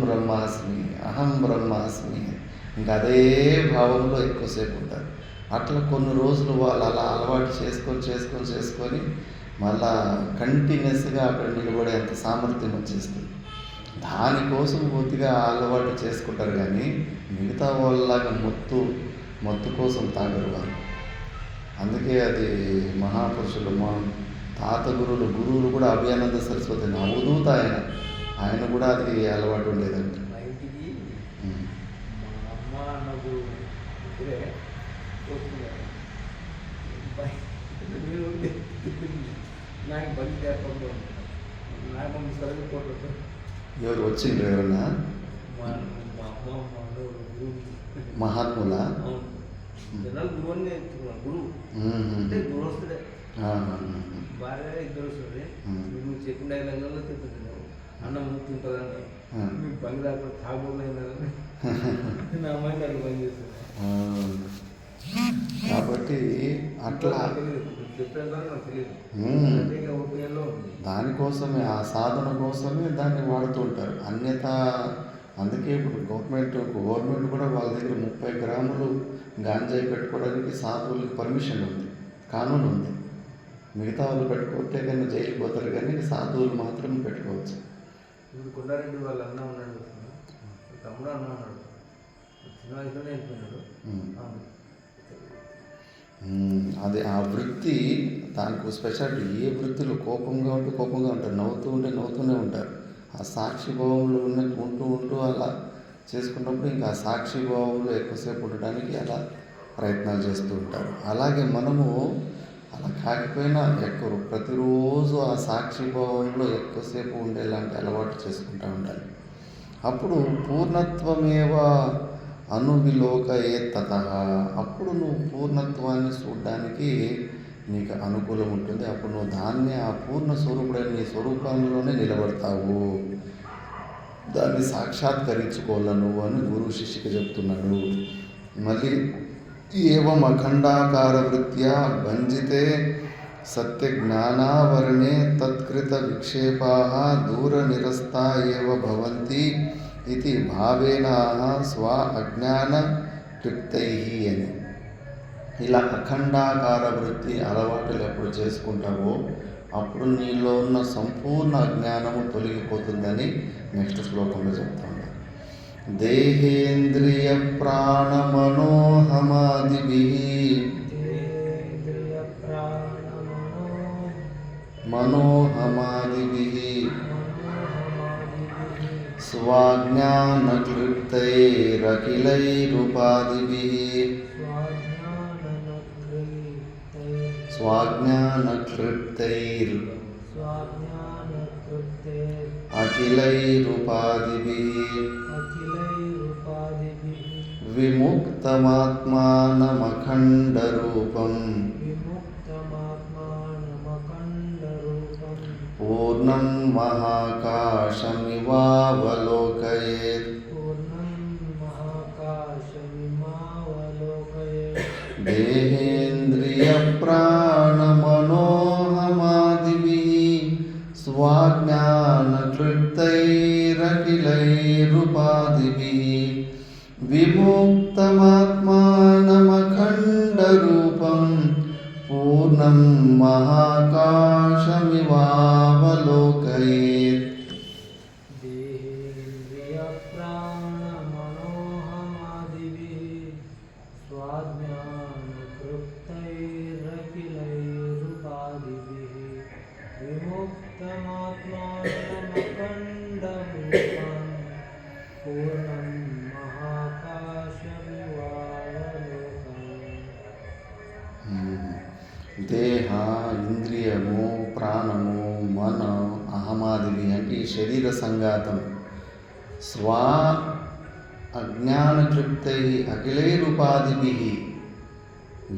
బ్రహ్మాస్మి ఇంకా అదే భావంలో ఎక్కువసేపు ఉంటారు. అట్లా కొన్ని రోజులు వాళ్ళు అలా అలవాటు చేసుకొని మళ్ళా కంటిన్యూస్గా అక్కడ నిలబడేంత సామర్థ్యం వచ్చేస్తుంది. దానికోసం కొద్దిగా అలవాటు చేసుకుంటారు. కానీ మిగతా వాళ్ళలాగా మత్తు కోసం తాగరు వాళ్ళు. అందుకే అది మహాపురుషులు మా తాత గురువులు కూడా అభయానంద సరస్వతి అవధూత ఆయన కూడా అది అలవాటు ఉండేదంట. నాకు బండి చేపలు నాకు సరిగ్గా పోతుంది. ఎవరు వచ్చిండ్రు ఎవరన్నా మా అమ్మ మా గురువు మహాత్ములా? జనాలు గురువు అని నేర్చుకున్నాను. గురువు అంటే గురువస్తుడే. భార్య ఇద్దరు వస్తుంది. నువ్వు చెప్పిన డైలాగ్లలో తింటున్నావు. అన్నం తింటుందని మీకు బంగి దాకా తాగుబోలు అయినారని నా అమ్మాయిని అక్కడ పని చేస్తాను. కాబట్టి అట్లా దానికోసమే ఆ సాధన కోసమే దాన్ని వాడుతూ ఉంటారు. అన్యత అందుకే ఇప్పుడు గవర్నమెంట్ కూడా వాళ్ళ దగ్గర 30 గ్రాములు గాంజాయి పెట్టుకోవడానికి సాధువులకు పర్మిషన్ ఉంది, కానూన్ ఉంది. మిగతా వాళ్ళు పెట్టుకుంటే కానీ జైలుకి పోతారు, కానీ సాధువులు మాత్రం పెట్టుకోవచ్చు. ఇప్పుడు కొండారెడ్డి వాళ్ళ అన్న ఉన్నాడు, తమ్ముడు అన్న ఉన్నాడు, చిన్న వయసులోనే వెళ్ళిపోయినాడు. అది ఆ వృత్తి దానికి స్పెషాలిటీ. ఏ వృత్తిలో కోపంగా ఉంటే కోపంగా ఉంటారు, నవ్వుతూ ఉంటే నవ్వుతూనే ఉంటారు. ఆ సాక్షిభావంలో ఉంటూ అలా చేసుకున్నప్పుడు ఇంకా ఆ సాక్షిభావంలో ఎక్కువసేపు ఉండడానికి అలా ప్రయత్నాలు చేస్తూ ఉంటారు. అలాగే మనము అలా కాకపోయినా ప్రతిరోజు ఆ సాక్షిభావంలో ఎక్కువసేపు ఉండేలాంటి అలవాటు చేసుకుంటూ ఉండాలి. అప్పుడు పూర్ణత్వమేవ అనువిలోకయే తతః, అప్పుడు నువ్వు పూర్ణత్వాన్ని చూడడానికి నీకు అనుకూలం ఉంటుంది. అప్పుడు నువ్వు దాన్ని ఆ పూర్ణ స్వరూపుడైన నీ స్వరూపంలోనే నిలబడతావు, దాన్ని సాక్షాత్కరించుకోవాలి నువ్వు అని గురువు శిష్యుకి చెప్తున్నాడు. మళ్ళీ ఏవం అఖండాకార వృత్యా భంజితే సత్య జ్ఞానావరణే తత్కృత విక్షేపాః దూర నిరస్తా ఏవ భవంతి ఇది భావేన స్వ అజ్ఞాన క్లిప్తైః అని. ఇలా అఖండాకార వృత్తి అలవాటులు ఎప్పుడు చేసుకుంటావో అప్పుడు నీలో ఉన్న సంపూర్ణ అజ్ఞానము తొలగిపోతుందని నెక్స్ట్ శ్లోకంలో చెప్తాను. దేహేంద్రియ ప్రాణమనోహమాదిభిః స్వాజ్ఞానక్లుప్తైరఖిలైరుపాదిభిः విముక్తమాత్మానమఖండరూపం పూర్ణం మహాకాశమివావలోకయేత్. దేహేంద్రియ ప్రాణమనోహమాదిభిః స్వాజ్ఞానక్లుప్తైరఖిలైరుపాదిభిः విముక్తమాత్మానమఖండరూపం పూర్ణం మహాకాశమివావలోకయేత్. దేహేంద్రియ ప్రాణమనోహమాదిభిః స్వాజ్ఞానక్లుప్తైరఖిలైరుపాదిభిः విముక్తమాత్మానమఖండరూపం పూర్ణం దేహ, ఇంద్రియము, ప్రాణము, మన, అహమాదివి అంటే ఈ శరీర సంఘాతం స్వ అజ్ఞానక్లుప్తై అఖిలైరుపాదిభిః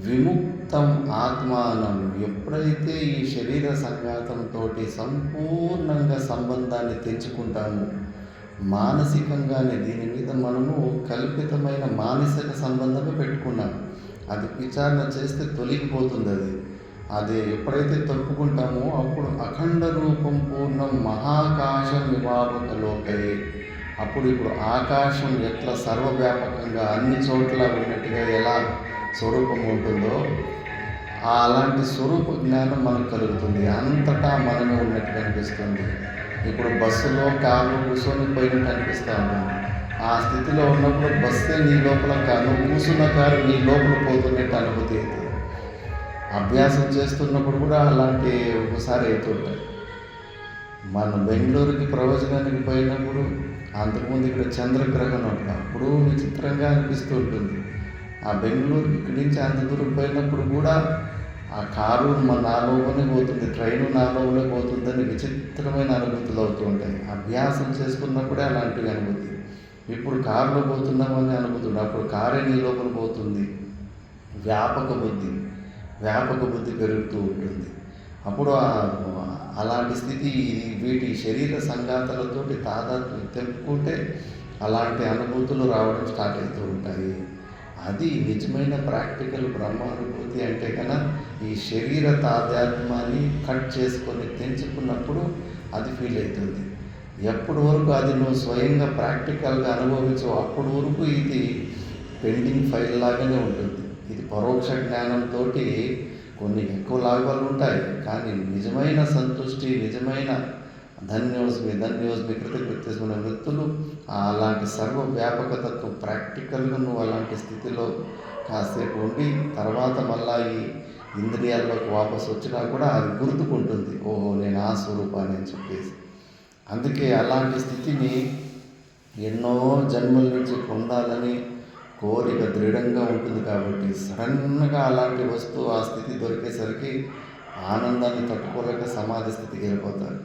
విముక్తం ఆత్మానం. ఎప్పుడైతే ఈ శరీర సంఘాతంతో సంపూర్ణంగా సంబంధాన్ని తెంచుకుంటామో, మానసికంగానే దీని మీద మనము కల్పితమైన మానసిక సంబంధమే పెట్టుకున్నాం. అది విచారణ చేస్తే తొలగిపోతుంది. అది ఎప్పుడైతే తొలుపుకుంటామో అప్పుడు అఖండ రూపం పూర్ణం మహాకాశం వివాహకలోకయే. అప్పుడు ఇప్పుడు ఆకాశం ఎట్లా సర్వవ్యాపకంగా అన్ని చోట్ల ఉన్నట్టుగా ఎలా స్వరూపం ఉంటుందో అలాంటి స్వరూప జ్ఞానం మనకు కలుగుతుంది. అంతటా మనమే ఉన్నట్టు అనిపిస్తుంది. ఇప్పుడు బస్సులో కారులో కూర్చొని పోయినట్టు అనిపిస్తూ ఉంటుంది. ఆ స్థితిలో ఉన్నప్పుడు బస్సే నీ లోపల కాను, కూర్చున్న కారు నీ లోపల పోతున్నట్టు అనుభూతి అవుతుంది. అభ్యాసం చేస్తున్నప్పుడు కూడా అలాంటి ఒకసారి అవుతుంటాయి. మనం బెంగళూరుకి ప్రవచనానికి పోయినప్పుడు అంతకుముందు ఇక్కడ చంద్రగ్రహణం ఉంటుంది. అప్పుడు విచిత్రంగా అనిపిస్తూ ఉంటుంది. ఆ బెంగళూరుకి ఇక్కడి నుంచి అంత దూరం పోయినప్పుడు కూడా ఆ కారు నా లోపలే పోతుంది, ట్రైను నా లోపలే పోతుందని విచిత్రమైన అనుభూతులు అవుతూ ఉంటాయి. అభ్యాసం చేసుకున్నప్పుడే అలాంటివి అనుభూతి. ఇప్పుడు కారులో పోతున్నామని అనుభూతి, అప్పుడు కారే నీ లోపల పోతుంది. వ్యాపక బుద్ధి పెరుగుతూ ఉంటుంది. అప్పుడు అలాంటి స్థితి వీటి శరీర సంఘాతలతోటి తాదాత్మ్యం తెంపుకుంటే అలాంటి అనుభూతులు రావడం స్టార్ట్ అవుతూ ఉంటాయి. అది నిజమైన ప్రాక్టికల్ బ్రహ్మానుభూతి అంటే కన్నా ఈ శరీర తాదాత్మ్యాన్ని కట్ చేసుకొని తెంచుకున్నప్పుడు అది ఫీల్ అవుతుంది. ఎప్పటి వరకు అది నువ్వు స్వయంగా ప్రాక్టికల్గా అనుభవించవు అప్పటి వరకు ఇది పెండింగ్ ఫైల్ లాగానే ఉంటుంది. ఇది పరోక్ష జ్ఞానంతో కొన్ని ఎక్కువ లాభాలు ఉంటాయి, కానీ నిజమైన సంతుష్టి, నిజమైన ధన్యోస్మి కృతజ్ఞతమైన వ్యక్తులు అలాంటి సర్వవ్యాపకతత్వం ప్రాక్టికల్గా నువ్వు అలాంటి స్థితిలో కాసేపు ఉండి తర్వాత మళ్ళా ఈ ఇంద్రియాల్లోకి వాపసు వచ్చినా కూడా అది గుర్తుకుంటుంది, ఓహో నేను ఆ స్వరూపాన్ని అని చెప్పేసి. అందుకే అలాంటి స్థితిని ఎన్నో జన్మల నుంచి పొందాలని కోరిక దృఢంగా ఉంటుంది. కాబట్టి సడన్గా అలాంటి వస్తువు ఆ స్థితి దొరికేసరికి ఆనందాన్ని తట్టుకోలేక సమాధి స్థితికి వెళ్ళిపోతారు.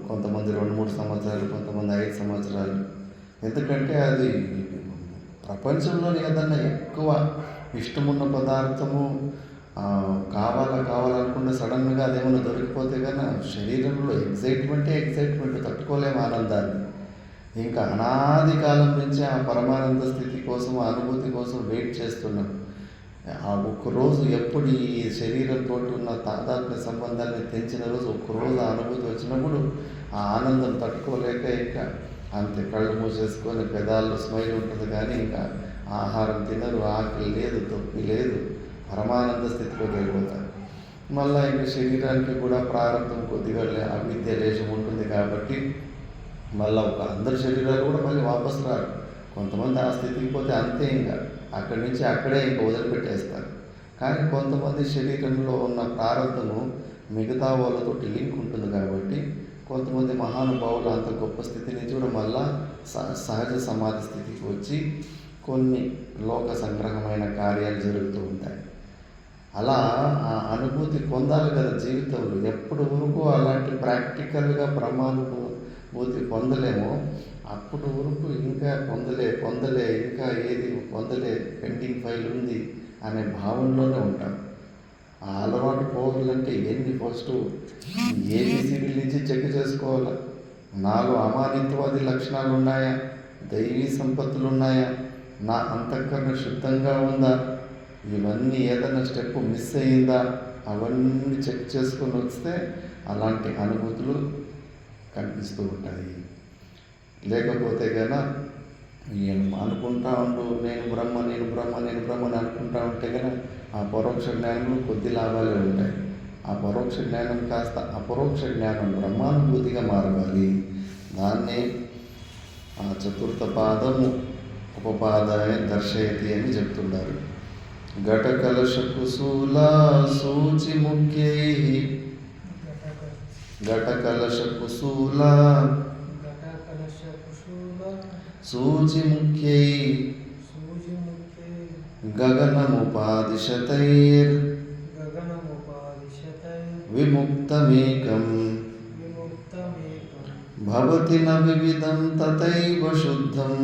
కొంతమంది 2-3 సంవత్సరాలు, కొంతమంది 5 సంవత్సరాలు. ఎందుకంటే అది ప్రపంచంలోని ఏదన్నా ఎక్కువ ఇష్టమున్న పదార్థము కావాలనుకుంటే సడన్గా అదేమన్నా దొరికిపోతే కానీ శరీరంలో ఎగ్జైట్మెంట్ తట్టుకోలేము ఆనందాన్ని. ఇంకా అనాది కాలం నుంచి ఆ పరమానంద స్థితి కోసం, అనుభూతి కోసం వెయిట్ చేస్తున్నాం. ఆ ఒక్కరోజు ఎప్పుడు ఈ శరీరంతో ఉన్న తాదాత్మ్య సంబంధాన్ని తెంచిన రోజు ఒక్కరోజు ఆ అనుభూతి వచ్చినప్పుడు ఆ ఆనందం తట్టుకోలేక ఇంకా అంతే కళ్ళు మూసేసుకొని పెదాల్లో స్మైల్ ఉంటుంది, కానీ ఇంకా ఆహారం తినరు, ఆకలి లేదు, తొప్పి లేదు, పరమానంద స్థితిలోకి వెళ్ళిపోతారు. మళ్ళీ ఇంకా శరీరానికి కూడా ప్రారంభం కొద్దిగా అవిద్య లేశం ఉంటుంది. కాబట్టి మళ్ళీ అందరి శరీరాలు కూడా మళ్ళీ వాపసు రారు. కొంతమంది ఆ స్థితికి పోతే అంతే, ఇంకా అక్కడి నుంచి అక్కడే ఇంకా వదిలిపెట్టేస్తారు. కానీ కొంతమంది శరీరంలో ఉన్న ప్రారంభము మిగతా వాళ్ళతో లింక్ ఉంటుంది. కాబట్టి కొంతమంది మహానుభావులు అంత గొప్ప స్థితి నుంచి కూడా మళ్ళా సహజ సమాధి స్థితికి వచ్చి కొన్ని లోక సంగ్రహమైన కార్యాలు జరుగుతూ ఉంటాయి. అలా ఆ అనుభూతి పొందాలి కదా జీవితంలో. ఎప్పటి వరకు అలాంటి ప్రాక్టికల్గా బ్రహ్మానుభూతి పొందలేమో అప్పటి వరకు ఇంకా పొందలే ఇంకా ఏది పొందలే, పెండింగ్ ఫైల్ ఉంది అనే భావనలోనే ఉంటాం. ఆ అలవాటు పోవాలంటే ఫస్ట్ ఏబిసిడి నుంచి చెక్ చేసుకోవాలి. నాలో అమానిత్వాది లక్షణాలు ఉన్నాయా, దైవీ సంపత్తులు ఉన్నాయా, నా అంతఃకరణ శుద్ధంగా ఉందా, ఇవన్నీ ఏదైనా స్టెప్ మిస్ అయ్యిందా, అవన్నీ చెక్ చేసుకొని వస్తే అలాంటి అనుభూతులు కనిపిస్తూ ఉంటాయి. లేకపోతే కనుక అనుకుంటా ఉంటూ నేను బ్రహ్మ అని అనుకుంటా ఉంటే కనుక ఆ పరోక్ష జ్ఞానంలో కొద్ది లాభాలే ఉంటాయి. ఆ పరోక్ష జ్ఞానం కాస్త అపరోక్ష జ్ఞానం బ్రహ్మానుభూతిగా మారవాలి. దాన్నే ఆ చతుర్థ పాదము ఉపపాదాయ దర్శయతి అని చెప్తున్నారు. ఘటకలశ కుశూల సూచి ముఖ్యై సూచిముఖ్యై గగనముపాదిశతైర్ విముక్తమేకం భవతి న వివిధం తథైవ శుద్ధం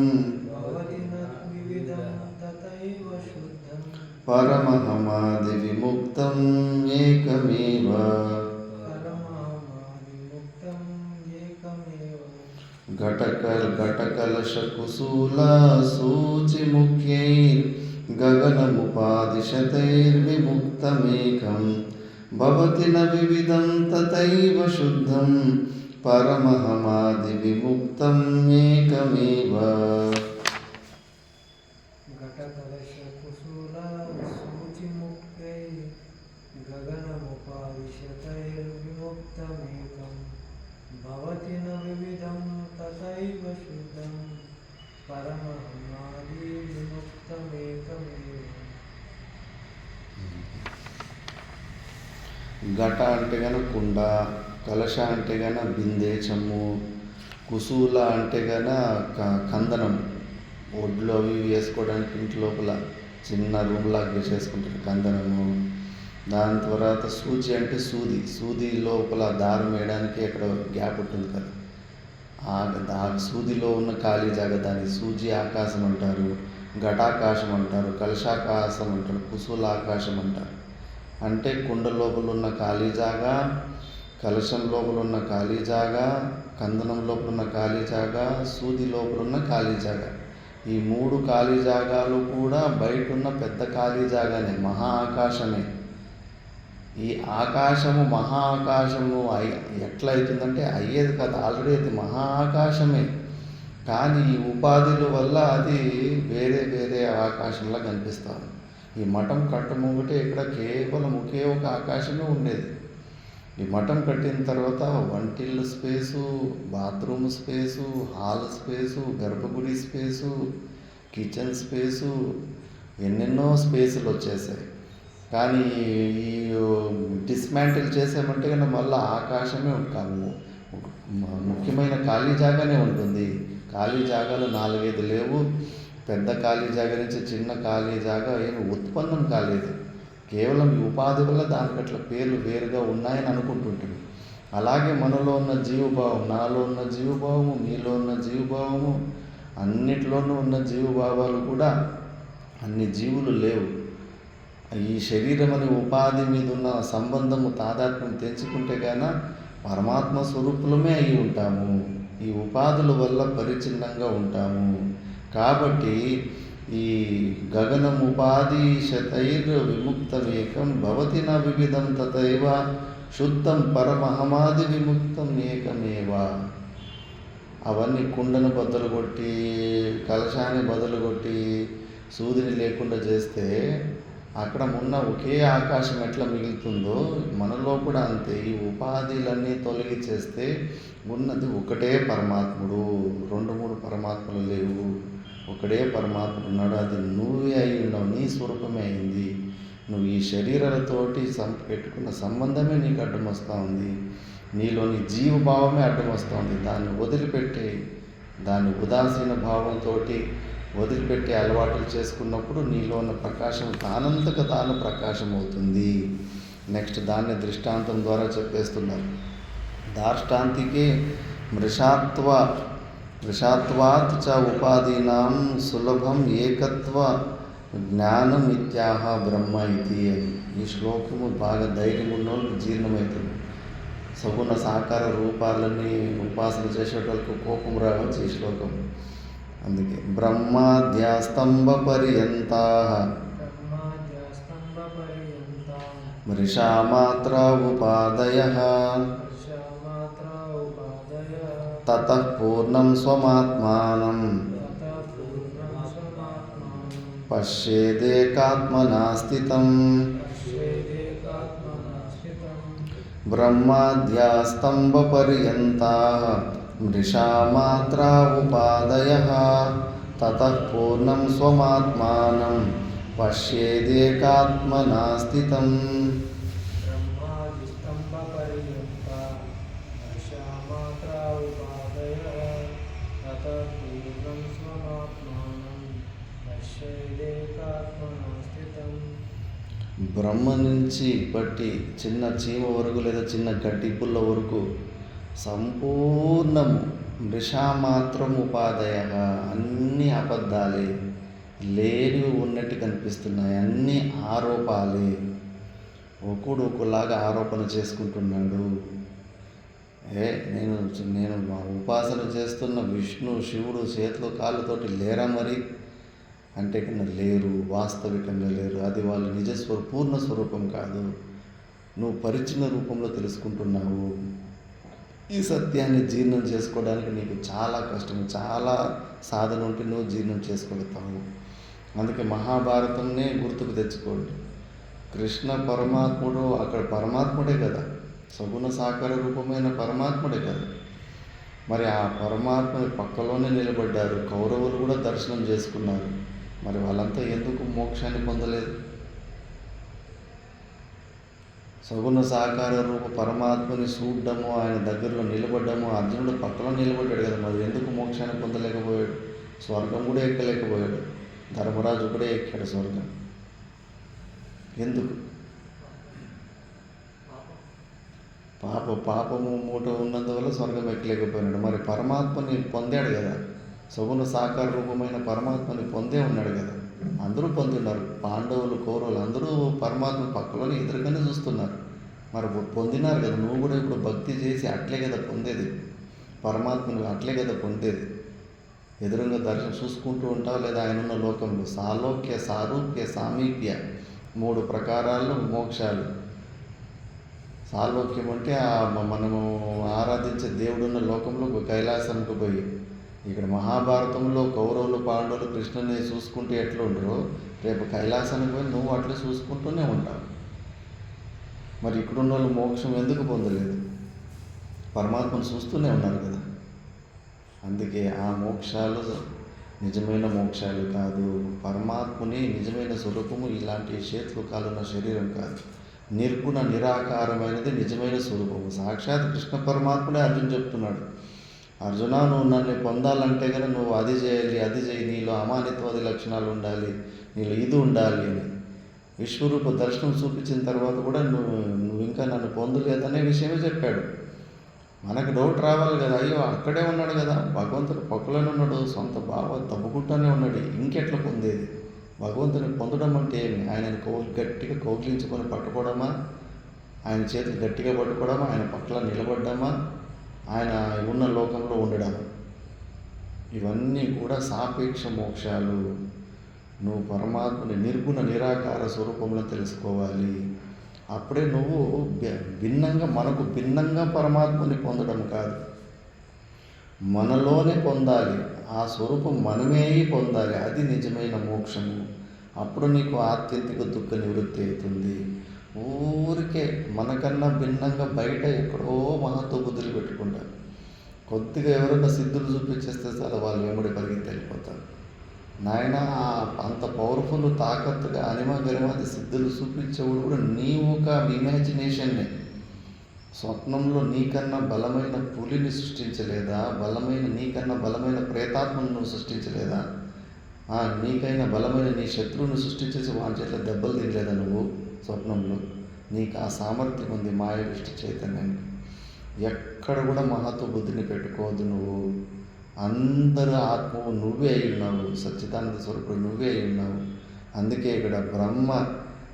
పరమహమాది విముక్తం ఏకమేవ. ఘటకలశ కుశూల సూచిముఖ్యైర్ గగనముపాదిశతైర్విముక్తమేకం భవతి న వివిధం తథైవ శుద్ధం పరమహమాది విముక్తం ఏకమేవ. ఘట అంటే గన కుండ, కలశ అంటే గన బిందె చెమ్ము, కుశూల అంటే గన కందనం, ఒడ్లు అవి వేసుకోవడానికి ఇంటి లోపల చిన్న రూమ్లాగా వేసేసుకుంటారు కందనము. దాని తర్వాత సూచి అంటే సూది లోపల దారం వేయడానికి అక్కడ గ్యాప్ ఉంటుంది కదా, ఆ సూదిలో ఉన్న ఖాళీ జాగా దాన్ని సూజీ ఆకాశం అంటారు, ఘటాకాశం అంటారు, కలశాకాశం అంటారు, కుశూల ఆకాశం అంటారు. అంటే కుండ లోపల ఉన్న ఖాళీ జాగా, కలశం లోపల ఉన్న ఖాళీ జాగా, కందనం లోపల ఉన్న ఖాళీ జాగా, సూది లోపల ఉన్న ఖాళీ జాగా. ఈ 3 ఖాళీ జాగాలు కూడా బయట ఉన్న పెద్ద ఖాళీ జాగానే, మహా ఆకాశమే. ఈ ఆకాశము మహా ఆకాశము ఎట్లా అవుతుందంటే అయ్యేది కాదు, ఆల్రెడీ అది మహా ఆకాశమే. కానీ ఈ ఉపాధుల వల్ల అది వేరే వేరే ఆకాశంలా కనిపిస్తాం. ఈ మఠం కట్టముంగటే ఇక్కడ కేవలం ఒకే ఒక ఆకాశమే ఉండేది. ఈ మఠం కట్టిన తర్వాత వంటిల్లు space, bathroom space, hall space, గర్భగుడి స్పేసు, కిచెన్ స్పేసు, ఎన్నెన్నో స్పేసులు వచ్చేసాయి. కానీ ఈ డిస్మాంటిల్ చేసామంటే కనుక మళ్ళీ ఆకాశమే కాదు, ముఖ్యమైన ఖాళీ జాగానే ఉంటుంది. ఖాళీ జాగాలు 4-5 లేవు. పెద్ద ఖాళీ జాగా నుంచి చిన్న ఖాళీ జాగా ఏమి ఉత్పన్నం కాలేదు. కేవలం ఈ ఉపాధి వల్ల దానికి అట్లా పేర్లు వేరుగా ఉన్నాయని అనుకుంటుంటుంది. అలాగే మనలో ఉన్న జీవభావం, నాలో ఉన్న జీవభావము, మీలో ఉన్న జీవభావము, అన్నిట్లోనూ ఉన్న జీవభావాలు కూడా అన్ని జీవులు లేవు. ఈ శరీరం అనే ఉపాధి మీద ఉన్న సంబంధము తాదాత్మ్యం తెంచుకుంటే కానీ పరమాత్మ స్వరూపులమే అయి ఉంటాము. ఈ ఉపాధుల వల్ల పరిచ్ఛిన్నంగా ఉంటాము. కాబట్టి ఈ గగనముపాధి శతైర్ విముక్తమేకం భవతి న వివిధం తథైవ శుద్ధం పరమహమాది విముక్తం ఏకమేవ. అవన్నీ కుండను బద్దలు కొట్టి, కలశాన్ని బదులు కొట్టి, సూదిని లేకుండా చేస్తే అక్కడ ఉన్న ఒకే ఆకాశం ఎట్లా మిగులుతుందో మనలో కూడా అంతే. ఈ ఉపాధిలన్నీ తొలగి చేస్తే ఉన్నది ఒకటే పరమాత్ముడు. 2-3 పరమాత్మలు లేవు, ఒకడే పరమాత్ముడు ఉన్నాడు. అది నువ్వే అయి ఉన్నావు, నీ స్వరూపమే అయింది. నువ్వు ఈ శరీరాలతోటి పెట్టుకున్న సంబంధమే నీకు అడ్డం వస్తూ ఉంది. నీలోని జీవభావమే అడ్డం వస్తూ ఉంది. దాన్ని వదిలిపెట్టే, దాన్ని ఉదాసీన భావంతో వదిలిపెట్టే అలవాట్లు చేసుకున్నప్పుడు నీలో ఉన్న ప్రకాశం తానంతకు తాను ప్రకాశం అవుతుంది. నెక్స్ట్ దాన్ని దృష్టాంతం ద్వారా చెప్పేస్తున్నారు. దార్ష్టాంతికే మృషాత్వాత్ చ ఉపాధీనాం సులభం ఏకత్వ జ్ఞానం ఇత్యాహ బ్రహ్మ ఇది అని. ఈ శ్లోకము బాగా ధైర్యం ఉన్నోళ్ళు జీర్ణమవుతుంది. సగుణ సాకార రూపాలన్నీ ఉపాసన చేసేటోళ్ళకు కోపం రావచ్చు ఈ శ్లోకం. అందుకే బ్రహ్మాద్యాస్తంభ పర్యంతా మృషామాత్ర ఉపాదయః తతః పూర్ణం స్వమాత్మానం పశ్యేదేకాత్మనా స్థితం. బ్రహ్మాద్యాస్తంభ పర్యంతాః మృషామాత్రా ఉపాదయః తతః పూర్ణం స్వమాత్మానం పశ్యేదేకాత్మనా స్థితం. బ్రహ్మ నుంచి బట్టి చిన్న చీమ వరకు లేదా చిన్న గడ్డి పుల్ల వరకు సంపూర్ణము మృషామాత్రం ఉపాదయ, అన్నీ అబద్ధాలే, లేనివి ఉన్నట్టు కనిపిస్తున్నాయి, అన్నీ ఆరోపాలే. ఒకడు ఒకలాగా ఆరోపణ చేసుకుంటున్నాడు. నేను మా ఉపాసన చేస్తున్న విష్ణు శివుడు చేతిలో కాళ్ళతోటి లేరా మరి అంటే కన్నా లేరు, వాస్తవికంగా లేరు. అది వాళ్ళ పూర్ణ స్వరూపం కాదు, నువ్వు పరిచ్ఛిన్న రూపంలో తెలుసుకుంటున్నావు. ఈ సత్యాన్ని జీర్ణం చేసుకోవడానికి నీకు చాలా కష్టం, చాలా సాధన ఉంటే నువ్వు జీర్ణం చేసుకోగలుగుతావు. అందుకే మహాభారతంనే గుర్తుకు తెచ్చుకోండి. కృష్ణ పరమాత్ముడు అక్కడ పరమాత్ముడే కదా, సగుణ సాకార రూపమైన పరమాత్ముడే కదా. మరి ఆ పరమాత్మ పక్కలోనే నిలబడ్డారు. కౌరవులు కూడా దర్శనం చేసుకున్నారు. మరి వాళ్ళంతా ఎందుకు మోక్షాన్ని పొందలేదు? సగుణ సాకార రూప పరమాత్మని చూడడము, ఆయన దగ్గరలో నిలబడ్డము, అర్జునుడు పక్కలో నిలబడ్డాడు కదా, మరి ఎందుకు మోక్షాన్ని పొందలేకపోయాడు? స్వర్గం కూడా ఎక్కలేకపోయాడు. ధర్మరాజు కూడా ఎక్కాడు స్వర్గం. ఎందుకు? పాపము మూట ఉన్నందువల్ల స్వర్గం ఎక్కలేకపోయినాడు. మరి పరమాత్మని పొందాడు కదా, సగుణ సాకార రూపమైన పరమాత్మని పొందే ఉన్నాడు కదా. అందరూ పొందున్నారు, పాండవులు కౌరవులు అందరూ పరమాత్మ పక్కలోనే ఎదురుగానే చూస్తున్నారు. మరి పొందినారు కదా. నువ్వు కూడా ఇప్పుడు భక్తి చేసి అట్లే కదా పొందేది, పరమాత్మను అట్లే కదా పొందేది. ఎదురుగా దర్శనం చూసుకుంటూ ఉంటావు లేదా ఆయన ఉన్న లోకంలో. సాలోక్య, సారూప్య, సామీప్య 3 ప్రకారాలు మోక్షాలు. సాలోక్యం అంటే మనము ఆరాధించే దేవుడున్న లోకంలో కైలాసంకు పోయి, ఇక్కడ మహాభారతంలో కౌరవులు పాండవులు కృష్ణుని చూసుకుంటే ఎట్లా ఉండరో రేపు కైలాసానికి పోయి నువ్వు అట్లా చూసుకుంటూనే ఉంటావు. మరి ఇక్కడున్న వాళ్ళు మోక్షం ఎందుకు పొందలేదు? పరమాత్మను చూస్తూనే ఉన్నారు కదా. అందుకే ఆ మోక్షాలు నిజమైన మోక్షాలు కాదు. పరమాత్ముని నిజమైన స్వరూపము ఇలాంటి చేతులు కాలున్న శరీరం కాదు. నిర్గుణ నిరాకారమైనది నిజమైన స్వరూపము. సాక్షాత్ కృష్ణ పరమాత్ముడే అర్జున్ చెప్తున్నాడు, అర్జున నువ్వు నన్ను పొందాలంటే కనుక నువ్వు అది చేయాలి, అది చేయి, నీలో అమానిత్వాది లక్షణాలు ఉండాలి, నీలో ఇది ఉండాలి అని. విశ్వరూప దర్శనం చూపించిన తర్వాత కూడా నువ్వు ఇంకా నన్ను పొందలేదనే విషయమే చెప్పాడు. మనకు డౌట్ రావాలి కదా, అయ్యో అక్కడే ఉన్నాడు కదా, భగవంతుడు పక్కలోనే ఉన్నాడు, సొంత బావ తప్పుకుంటూనే ఉన్నాడు, ఇంకెట్లా పొందేది? భగవంతుని పొందడం అంటే ఏమి? ఆయనను గట్టిగా కౌగిలించుకొని పట్టుకోవడమా, ఆయన చేతులు గట్టిగా పట్టుకోవడమా, ఆయన పక్కన నిలబడ్డామా, ఆయన ఉన్న లోకంలో ఉండడం? ఇవన్నీ కూడా సాపేక్ష మోక్షాలు. నువ్వు పరమాత్మని నిర్గుణ నిరాకార స్వరూపంలో తెలుసుకోవాలి. అప్పుడే నువ్వు మనకు భిన్నంగా పరమాత్మని పొందడం కాదు, మనలోనే పొందాలి. ఆ స్వరూపం మనమే పొందాలి. అది నిజమైన మోక్షము. అప్పుడు నీకు ఆత్యంతిక దుఃఖ నివృత్తి అవుతుంది. ఊరికే మనకన్నా భిన్నంగా బయట ఎక్కడో మహత్వ బుద్ధులు పెట్టుకుంటారు. కొద్దిగా ఎవరైనా సిద్ధులు చూపించేస్తే చాలా వాళ్ళు వెంబడి పరిగెత్తి వెళ్ళిపోతారు. నాయన అంత పవర్ఫుల్ తాకత్తుగా గరిమాది సిద్ధులు చూపించేవాడు కూడా నీ ఒక ఇమాజినేషన్నే. స్వప్నంలో నీకన్నా బలమైన పులిని సృష్టించలేదా? నీకన్నా బలమైన ప్రేతాత్మను నువ్వు సృష్టించలేదా? నీకైనా బలమైన నీ శత్రువుని సృష్టించేసి వాని చేతిలో దెబ్బలు తినలేదా నువ్వు స్వప్నంలో? నీకు ఆ సామర్థ్యం ఉంది మాయ దృష్టి చైతన్యానికి. ఎక్కడ కూడా మహత్వ బుద్ధిని పెట్టుకోవద్దు. నువ్వు అందరూ ఆత్మవు నువ్వే అయి ఉన్నావు, సచ్చిదానంద స్వరూపుడు నువ్వే అయి ఉన్నావు. అందుకే ఇక్కడ బ్రహ్మ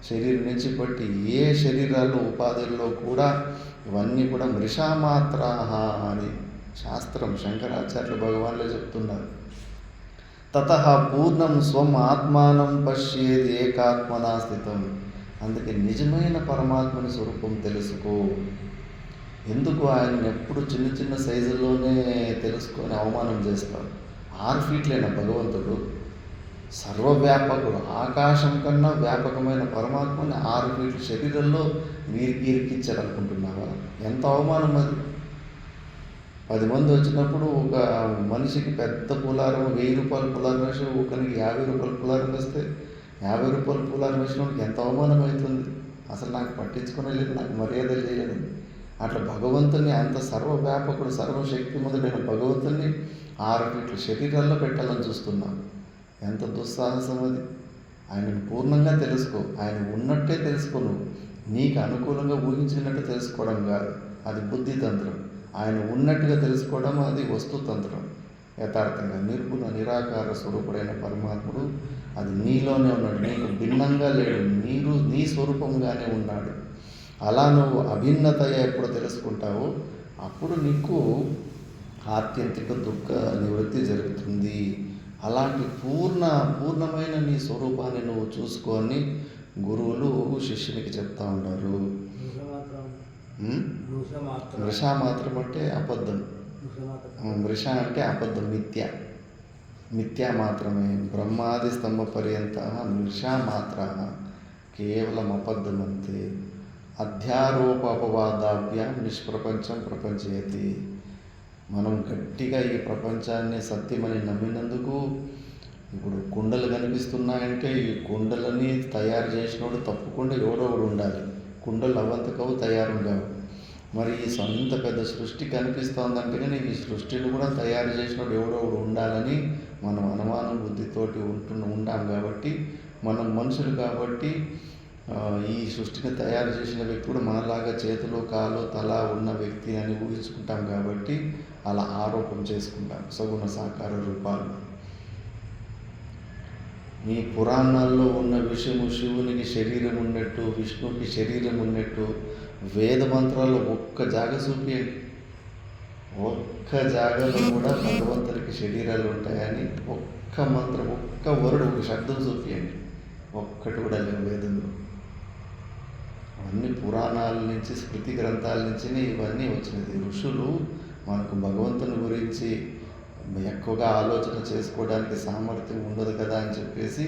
శరీరం నుంచి బట్టి ఏ శరీరాల్లో ఉపాధుల్లో కూడా ఇవన్నీ కూడా మృషామాత్రాహ అని శాస్త్రం శంకరాచార్యులు భగవాన్లే చెప్తున్నారు. తతః పూర్ణం స్వం ఆత్మానం పశ్యేది ఏకాత్మనా స్థితం. అందుకే నిజమైన పరమాత్మని స్వరూపం తెలుసుకో. ఎందుకు ఆయన్ని ఎప్పుడు చిన్న చిన్న సైజుల్లోనే తెలుసుకొని అవమానం చేస్తారు? 6 ఫీట్లైన భగవంతుడు సర్వవ్యాపకుడు, ఆకాశం కన్నా వ్యాపకమైన పరమాత్మని 6 ఫీట్ల శరీరంలో ఇరికిచ్చారనుకుంటున్నావా? ఎంత అవమానం అది! 10 మంది వచ్చినప్పుడు ఒక మనిషికి పెద్ద పులారం 1000 రూపాయల పులారం వేసి ఒకరికి 50 రూపాయల పులారం వేస్తే 50 రూపాయల పులారం వేసినోడికి ఎంత అవమానం అవుతుంది? అసలు నాకు పట్టించుకునేలేదు, నాకు మర్యాద చేయలేదు. అట్లా భగవంతుని అంత సర్వవ్యాపకుడు సర్వశక్తిమంతుడైన భగవంతుని 6 ఫీట్ల శరీరాల్లో పెట్టాలని చూస్తున్నాం. ఎంత దుస్సాహసం అది! ఆయనను పూర్ణంగా తెలుసుకో. ఆయన ఉన్నట్టే తెలుసుకో. నువ్వు నీకు అనుకూలంగా ఊహించినట్టు తెలుసుకోవడం కాదు, అది బుద్ధి తంత్రం. ఆయన ఉన్నట్టుగా తెలుసుకోవడం అది వస్తుతంత్రం. యథార్థంగా నిర్గుణ నిరాకార స్వరూపుడైన పరమాత్ముడు అది నీలోనే ఉన్నాడు, నీకు భిన్నంగా లేడు, నీ స్వరూపంగానే ఉన్నాడు. అలా నువ్వు అభిన్నత ఎప్పుడు తెలుసుకుంటావో అప్పుడు నీకు ఆత్యంతిక దుఃఖ నివృత్తి జరుగుతుంది. అలాంటి పూర్ణమైన నీ స్వరూపాన్ని నువ్వు చూసుకొని గురువులు శిష్యునికి చెప్తా ఉన్నారు. వృష మాత్రం అంటే అబద్ధం. వృష అంటే అబద్ధం, మిథ్య మాత్రమే. బ్రహ్మాది స్తంభ పర్యంత వృష మాత్ర కేవలం అబద్ధం అంతే. అధ్యారోపవాదాభ్యాం నిష్ప్రపంచం ప్రపంచయతి. మనం గట్టిగా ఈ ప్రపంచాన్ని సత్యమని నమ్మినందుకు ఇప్పుడు కుండలు కనిపిస్తున్నాయంటే ఈ కుండలని తయారు చేసినోడు తప్పకుండా ఎవడో ఒకడు ఉండాలి. కుండలు అవంతకవు తయారు కావు. మరి ఈ సొంత పెద్ద సృష్టి కనిపిస్తోందంటే కానీ ఈ సృష్టిని కూడా తయారు చేసినోడు ఎవడో ఒకడు ఉండాలని మనం అనుమానం బుద్ధితోటి ఉండాం. కాబట్టి మనం మనుషులు కాబట్టి ఈ సృష్టిని తయారు చేసిన వ్యక్తి కూడా మనలాగా చేతులు కాలు తల ఉన్న వ్యక్తి అని ఊహించుకుంటాం కాబట్టి అలా ఆరోపణ చేసుకుంటాం సగుణ సాకార రూపాలు. మీ పురాణాల్లో ఉన్న విషయము శివునికి శరీరం ఉన్నట్టు విష్ణువుకి శరీరం ఉన్నట్టు వేద మంత్రాల్లో ఒక్క జాగ చూపియండి, ఒక్క జాగలో కూడా భగవంతునికి శరీరాలు ఉంటాయని ఒక్క మంత్రం ఒక్క వరుడు ఒక శబ్దం చూపియండి, ఒక్కటి కూడా లేవు వేదంలో. అవన్నీ పురాణాల నుంచి స్మృతి గ్రంథాల నుంచి ఇవన్నీ వచ్చినది. ఋషులు మనకు భగవంతుని గురించి ఎక్కువగా ఆలోచన చేసుకోవడానికి సామర్థ్యం ఉండదు కదా అని చెప్పేసి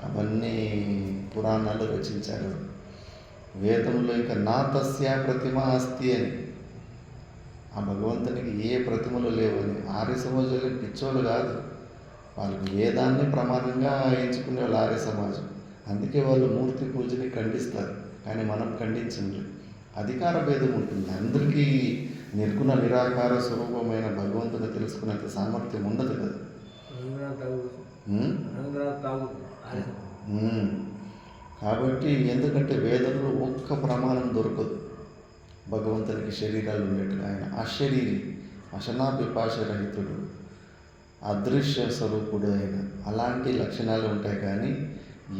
అవన్నీ పురాణాలు రచించారు. వేదంలో ఇంకా నా తస్య ప్రతిమ అస్తి అని, ఆ భగవంతునికి ఏ ప్రతిమలు లేవని. ఆర్య సమాజంలో పిచ్చోళ్ళు కాదు, వాళ్ళకి వేదాన్ని ప్రమాదంగా ఎంచుకునే వాళ్ళు ఆర్య సమాజం. అందుకే వాళ్ళు మూర్తి పూజని ఖండిస్తారు, కానీ మనం ఖండించండి. అధికార భేదం ఉంటుంది, అందరికీ నిర్గుణ నిరాకార స్వరూపమైన భగవంతుని తెలుసుకునేంత సామర్థ్యం ఉండదు కదా. కాబట్టి ఎందుకంటే వేదంలో ఒక్క ప్రమాణం దొరకదు భగవంతునికి శరీరాలు ఉండేట్టుగా. ఆయన అశరీరి, అశనాపిపాశరహితుడు, అదృశ్య స్వరూపుడు ఆయన. అలాంటి లక్షణాలు ఉంటాయి, కానీ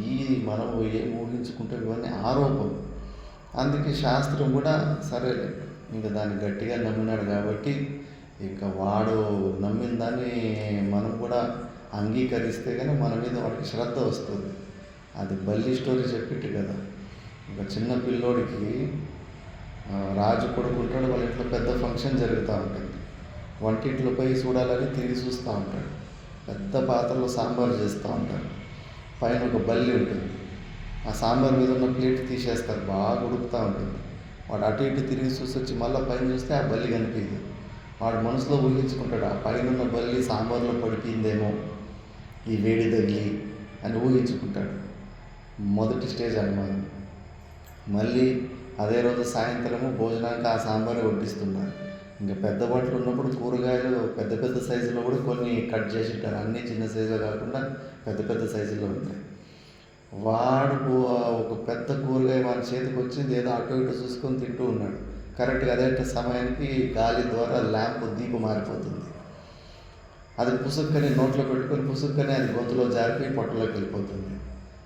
ఈ మనం ఏం ఊహించుకుంటే ఇవన్నీ ఆరోపణ. అందుకే శాస్త్రం కూడా సరేలే ఇంకా దాన్ని గట్టిగా నమ్మినాడు కాబట్టి ఇంకా వాడు నమ్మిన దాన్ని మనం కూడా అంగీకరిస్తే కానీ మన మీద వాడికి శ్రద్ధ వస్తుంది. అది బల్లి స్టోరీ చెప్పిట్టు కదా, ఒక చిన్న పిల్లోడికి రాజు కొడుకుంటాడు, వాళ్ళ ఇంట్లో పెద్ద ఫంక్షన్ జరుగుతూ ఉంటుంది. వంటింట్లో పోయి చూడాలని తిరిగి చూస్తూ ఉంటాడు. పెద్ద పాత్రలో సాంబార్ చేస్తూ ఉంటారు, పైన ఒక బల్లి ఉంటుంది. ఆ సాంబార్ మీద ఉన్న ప్లేట్ తీసేస్తారు, బాగా ఉడుకుతూ ఉంటుంది. వాడు అటు ఇటు తిరిగి చూసి వచ్చి మళ్ళీ పైన చూస్తే ఆ బల్లి కనిపించదు. వాడు మనసులో ఊహించుకుంటాడు, ఆ పైన ఉన్న బల్లి సాంబార్లో పడిపోయిందేమో ఈ వేడి తగిలి అని ఊహించుకుంటాడు. మొదటి స్టేజ్ అనుమానం. మళ్ళీ అదే రోజు సాయంత్రము భోజనానికి ఆ సాంబారే వడ్డిస్తున్నారు. ఇంకా పెద్ద బట్టలు ఉన్నప్పుడు కూరగాయలు పెద్ద పెద్ద సైజులో కూడా కొన్ని కట్ చేసి ఉంటారు, అన్నీ చిన్న సైజులో కాకుండా పెద్ద పెద్ద సైజులో ఉంటాయి. వాడు ఒక పెద్ద కూరగాయ వాడి చేతికి వచ్చింది, ఏదో అటు ఇటు చూసుకొని తింటూ ఉన్నాడు. కరెక్ట్గా అదే సమయానికి గాలి ద్వారా ల్యాంప్ దీపం మారిపోతుంది. అది పుసుక్కని నోట్లో పెట్టుకొని పుసుక్కని అది గొంతులో జారిపోయి పొట్టలోకి వెళ్ళిపోతుంది.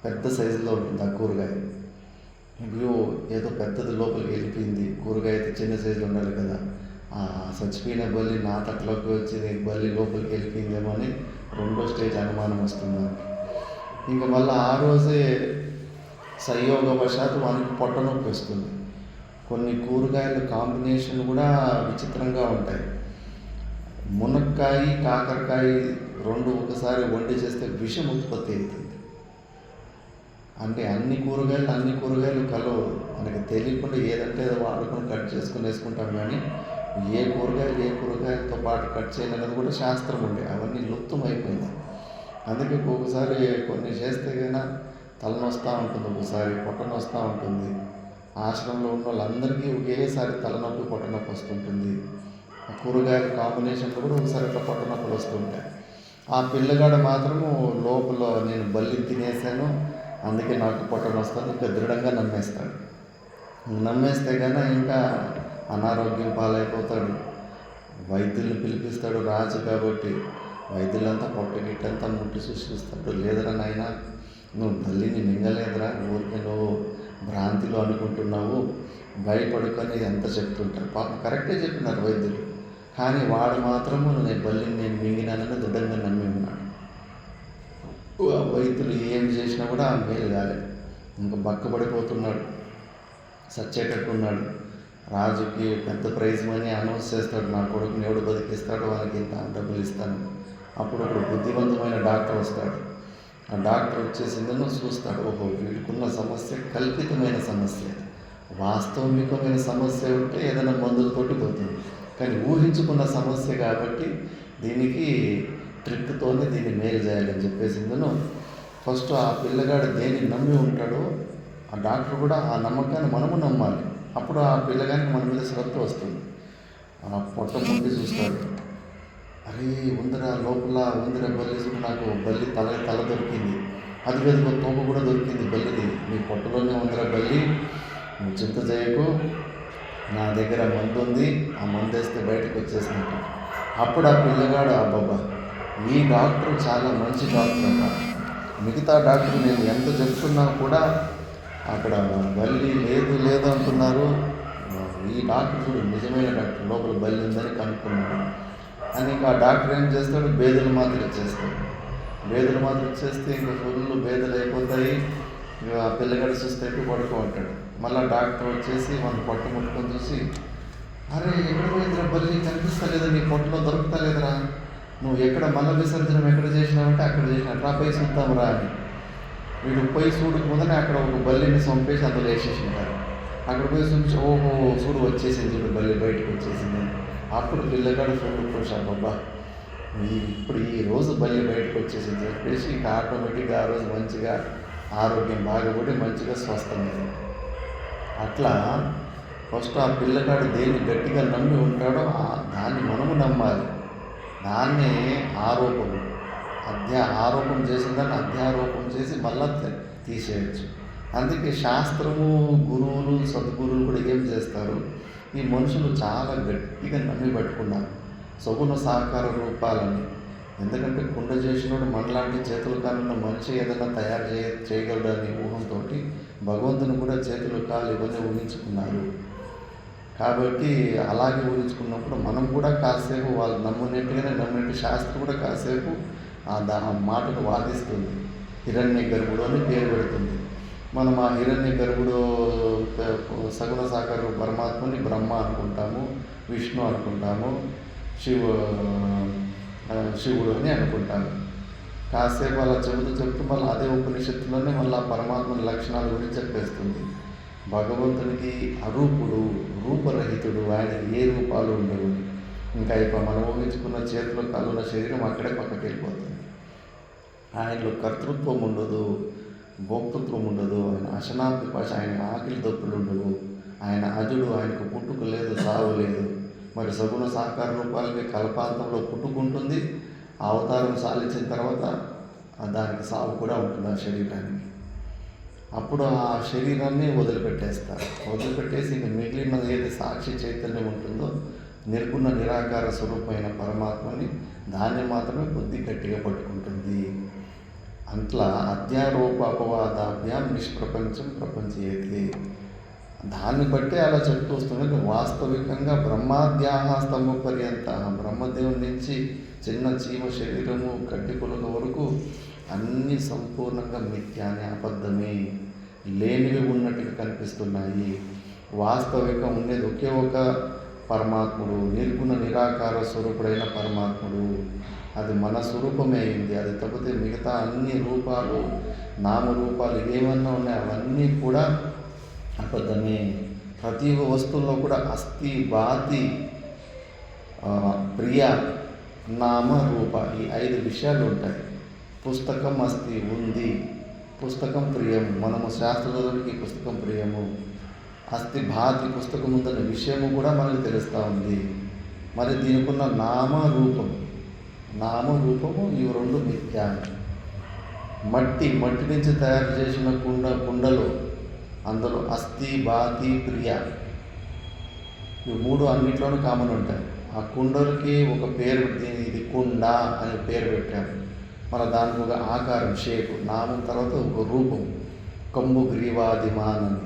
పెద్ద సైజులో ఉంటుంది ఆ కూరగాయ. అయ్యో ఏదో పెద్దది లోపలికి వెళ్ళిపోయింది, కూరగాయ అయితే చిన్న సైజులో ఉండాలి కదా, ఆ చచ్చిపోయిన బల్లి నా తట్లోకి వచ్చి బల్లి లోపలికి వెళ్ళిపోయిందేమో అని రెండో స్టేజ్ అనుమానం వస్తుంది. ఇంకా మళ్ళీ ఆ రోజే సంయోగవశాత్తు మనకి పొట్ట నొప్పి వస్తుంది. కొన్ని కూరగాయల కాంబినేషన్ కూడా విచిత్రంగా ఉంటాయి. మునక్కాయ కాకరకాయ రెండు ఒకసారి వండి చేస్తే విషం ఉత్పత్తి అవుతుంది. అంటే అన్ని కూరగాయలు కలవు. మనకి తెలియకుండా ఏదంటే వాడుకొని కట్ చేసుకొని వేసుకుంటాం, కానీ ఏ కూరగాయలతో పాటు కట్ చేయాలన్నది కూడా శాస్త్రం ఉండే, అవన్నీ లుప్తం అయిపోయింది. అందుకే ఒక్కొక్కసారి కొన్ని చేస్తే కన్నా తలనొస్తూ ఉంటుంది, ఒకసారి పొట్టనొస్తూ ఉంటుంది. ఆశ్రమంలో ఉన్న వాళ్ళందరికీ ఒకేసారి తలనొప్పి పొట్టనొప్పి వస్తుంటుంది. కూరగాయల కాంబినేషన్లో కూడా ఒకసారి ఇట్లా పొట్టనొప్పులు వస్తుంటాయి. ఆ పిల్లగాడు మాత్రము లోపల నేను బల్లి తినేసాను అందుకే నాకు పొట్టనొస్తుంది ఇంకా దృఢంగా నమ్మేస్తాడు. నమ్మేస్తే కన్నా ఇంకా అనారోగ్యం పాలైపోతాడు. వైద్యుల్ని పిలిపిస్తాడు రాజు కాబట్టి. వైద్యులంతా పొట్ట గిట్టంతా ముట్టి సృష్టిస్తాడు. లేదరా నాయన, నువ్వు బల్లిని మింగలేదురా, ఊరికి నువ్వు భ్రాంతిలో అనుకుంటున్నావు, భయపడుకొని ఎంత చెప్తుంటారు. పాపం కరెక్టే చెప్పినారు వైద్యులు, కానీ వాడు మాత్రము బల్లిని నేను మింగినానని దృఢంగా నమ్మి ఉన్నాడు. వైద్యులు ఏం చేసినా కూడా మేలు కాలేదు. ఇంకా బక్కబడిపోతున్నాడు, సచ్చేటట్టున్నాడు. రాజుకి పెద్ద ప్రైజ్ మనీ అనౌన్స్ చేస్తాడు, నా కొడుకుని ఎవడు బతికిస్తాడో వాళ్ళకి ఇంత డబ్బులు ఇస్తాను. అప్పుడు ఒక బుద్ధివంతమైన డాక్టర్ వస్తాడు. ఆ డాక్టర్ వచ్చేసిందని చూస్తాడు, ఓహో వీడికున్న సమస్య కల్పితమైన సమస్య, వాస్తవికమైన సమస్య ఉంటే ఏదైనా మందులతోటి పోతుంది, కానీ ఊహించుకున్న సమస్య కాబట్టి దీనికి ట్రిక్తోనే దీన్ని మేలు చేయాలని చెప్పేసిందను. ఫస్ట్ ఆ పిల్లగాడు దేన్ని నమ్మి ఉంటాడో ఆ డాక్టర్ కూడా ఆ నమ్మకాన్ని మనము నమ్మాలి. అప్పుడు ఆ పిల్లగానికి మన మీద శ్రద్ధ వస్తుంది. ఆ పొట్ట ముట్టి చూస్తాడు, అరే ఉందిరా లోపల ఉందిరా బల్లి, నాకు బల్లి తల దొరికింది, అది వెతుకో తోక కూడా దొరికింది బల్లిది. నీ పొట్టలోనే ఉందిరా బల్లి, నువ్వు చింత చేయకు, నా దగ్గర మందు ఉంది, ఆ మందు వేస్తే బయటకు వచ్చేసినట్టు. అప్పుడు ఆ పిల్లగాడు అబ్బబ్బా ఈ డాక్టర్ చాలా మంచి డాక్టర్ అబ్బా, మిగతా డాక్టర్ నేను ఎంత చెప్తున్నా కూడా అక్కడ బల్లి లేదు లేదు అంటున్నారు, ఈ డాక్టర్ చూడు నిజమైన డాక్టర్, లోపల బల్లి ఉందని కనుక్కున్నాడు అని. ఇంకా ఆ డాక్టర్ ఏం చేస్తాడు, బేదులు మాత్రం ఇచ్చేస్తాడు. బేదులు మాత్రం ఇచ్చేస్తే ఇంకా ఫుల్ బేదలు అయిపోతాయి. ఇక ఆ పిల్లగాడు చూస్తే పడుకోమంటాడు. మళ్ళీ డాక్టర్ వచ్చేసి మన పొట్ట ముట్టుకొని చూసి, అరే ఎక్కడ పోయిందిరా బల్లి, కనిపిస్తలేదా, నీ పొట్టలో దొరుకుతలేదురా, నువ్వు ఎక్కడ మల విసర్జనం ఎక్కడ చేసినావంటే అక్కడ చేసినట్టు, రా పోయి చూద్దాంరా అని. వీడు పోయి చూడక ముందనే అక్కడ ఒక బల్లిని చంపేసి అందులో వేసేసింటారు. అక్కడ పోయి చూసి ఓహో చూడు వచ్చేసింది, చూడు బల్లి బయటకు వచ్చేసింది. అప్పుడు పిల్లగాడు ఫుల్ ఖుషి, అబ్బబ్బా ఇప్పుడు ఈ రోజు బల్లి బయటకు వచ్చేసింది చెప్పేసి ఇంకా ఆటోమేటిక్గా ఆ రోజు మంచిగా ఆరోగ్యం బాగుపడి మంచిగా స్వస్థమైంది. అట్లా ఫస్ట్ ఆ పిల్లగాడు దేన్ని గట్టిగా నమ్మి ఉంటాడో దాన్ని మనము నమ్మాలి. దాన్నే ఆరోపం, ఆరోపం చేసిన దాన్ని అధ్యారోపం చేసి మళ్ళా తీసేయచ్చు. అందుకే శాస్త్రము, గురువులు, సద్గురువులు కూడా ఏం చేస్తారు, ఈ మనుషులు చాలా గట్టిగా నమ్మి పట్టుకున్నారు సగుణ సాకార రూపాలని. ఎందుకంటే కుండ చేసినోడు మనలాంటి చేతులు కానున్న మనిషి ఏదైనా తయారు చేయగలడని ఊహంతో భగవంతుని కూడా చేతులు కాలు ఇవన్నీ ఊహించుకున్నారు. కాబట్టి అలాగే ఊహించుకున్నప్పుడు మనం కూడా కాసేపు వాళ్ళు నమ్మినట్టు శాస్త్రం కూడా కాసేపు ఆ మాటను వాదిస్తుంది. హిరణ్య గర్భుడు అని పేరు పెడుతుంది. మనం ఆ హిరణ్య గర్భుడు సగుణ సాకార పరమాత్మని బ్రహ్మ అనుకుంటాము, విష్ణు అనుకుంటాము, శివుడు అని అనుకుంటాము. కాసేపు అలా చెబుతూ మళ్ళీ అదే ఉపనిషత్తులోనే మళ్ళీ ఆ పరమాత్మ లక్షణాల గురించి చెప్పేస్తుంది. భగవంతునికి అరూపుడు, రూపరహితుడు, ఆయనకి ఏ రూపాలు ఉండవు. ఇంకా ఇప్పుడు మనం ఊహించుకున్న చేతిలో కాలున్న శరీరం అక్కడే పక్కకి వెళ్ళిపోతుంది. ఆయనలో కర్తృత్వం ఉండదు, భోక్తృత్వం ఉండదు, ఆయన అశనాపిపాష, ఆయన ఆకలి దప్పులు ఉండవు, ఆయన అజుడు, ఆయనకు పుట్టుక లేదు, సావు లేదు. మరి సగుణ సాకార రూపాలకి కల్పాంతంలో పుట్టుకుంటుంది, ఆ అవతారం సాధించిన తర్వాత దానికి సావు కూడా ఉంటుంది ఆ శరీరానికి. అప్పుడు ఆ శరీరాన్ని వదిలిపెట్టేస్తారు. వదిలిపెట్టేసి ఇంక మిగిలిన ఏది సాక్షి చైతన్యం ఉంటుందో నిర్గుణ నిరాకార స్వరూపమైన పరమాత్మని దాన్ని మాత్రమే బుద్ధి గట్టిగా పట్టుకుంటుంది. అట్లా అధ్యారోప అపవాదాభ్యాం నిష్ప్రపంచం ప్రపంచయతే. దాన్ని బట్టి అలా చెప్తూ వస్తుంది. వాస్తవికంగా బ్రహ్మాద్యాహ స్తంభ పర్యంత, బ్రహ్మదేవుని నుంచి చిన్న చీమ శరీరము గడ్డి పులక వరకు అన్నీ సంపూర్ణంగా మిథ్యానే, అబద్ధమే, లేనివి ఉన్నట్టుగా కనిపిస్తున్నాయి. వాస్తవికంగా ఉండేది ఒకే ఒక పరమాత్ముడు, నిర్గుణ నిరాకార స్వరూపుడైన పరమాత్ముడు. అది మన స్వరూపమే అయింది. అది తప్పితే మిగతా అన్ని రూపాలు, నామరూపాలు ఏమన్నా ఉన్నాయి అవన్నీ కూడా అబద్ధమే. ప్రతి వస్తువుల్లో కూడా అస్థి, బాతి, ప్రియ, నామ, రూప, ఈ 5 విషయాలు ఉంటాయి. పుస్తకం అస్థి ఉంది, పుస్తకం ప్రియము, మనము శాస్త్రజ్ఞులకి పుస్తకం ప్రియము. అస్థి భాతి, పుస్తకం ఉందన్న విషయము కూడా మనకు తెలుస్తూ ఉంది. మరి దీనికున్న నామరూపము ఇవి 2 మిథ్య. మట్టి నుంచి తయారు చేసిన కుండలో అందులో అస్థి, బాతి, ప్రియ ఇవి 3 అన్నిట్లోనూ కామన్ ఉంటాయి. ఆ కుండలకి ఒక పేరు, ఇది కుండ అని పేరు పెట్టారు. మన దానికి ఒక ఆకారం, షేపు, నామం తర్వాత ఒక రూపం, కంబు గ్రీవాదిమాన్ అని,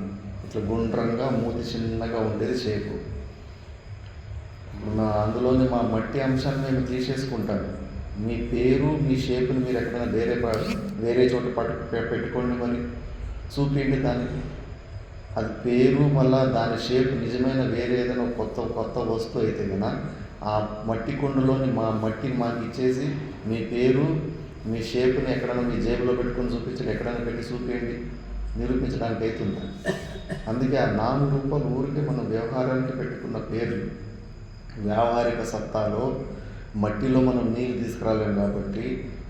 ఇట్లా గుండ్రంగా మూతి చిన్నగా ఉండేది షేపు. అందులోని మా మట్టి అంశాన్ని మేము తీసేసుకుంటాము. మీ పేరు, మీ షేపుని మీరు ఎక్కడైనా వేరే చోట పెట్టుకోండి, మరి చూపించండి దానికి. అది పేరు మళ్ళా దాని షేప్ నిజమైన వేరే ఏదైనా కొత్త వస్తువు అయితే కనుక ఆ మట్టి కుండలోని మా మట్టిని మాకు ఇచ్చేసి మీ పేరు, మీ షేప్ని ఎక్కడైనా మీ జేబులో పెట్టుకొని చూపించండి, ఎక్కడైనా పెట్టి చూపించండి, నిరూపించడానికి అవుతుంది. అందుకే ఆ నామరూపాలు ఊరికే మనం వ్యవహారానికి పెట్టుకున్న పేర్లు. వ్యావహారిక సత్తాలో మట్టిలో మనం నీళ్ళు తీసుకురాలేము కాబట్టి,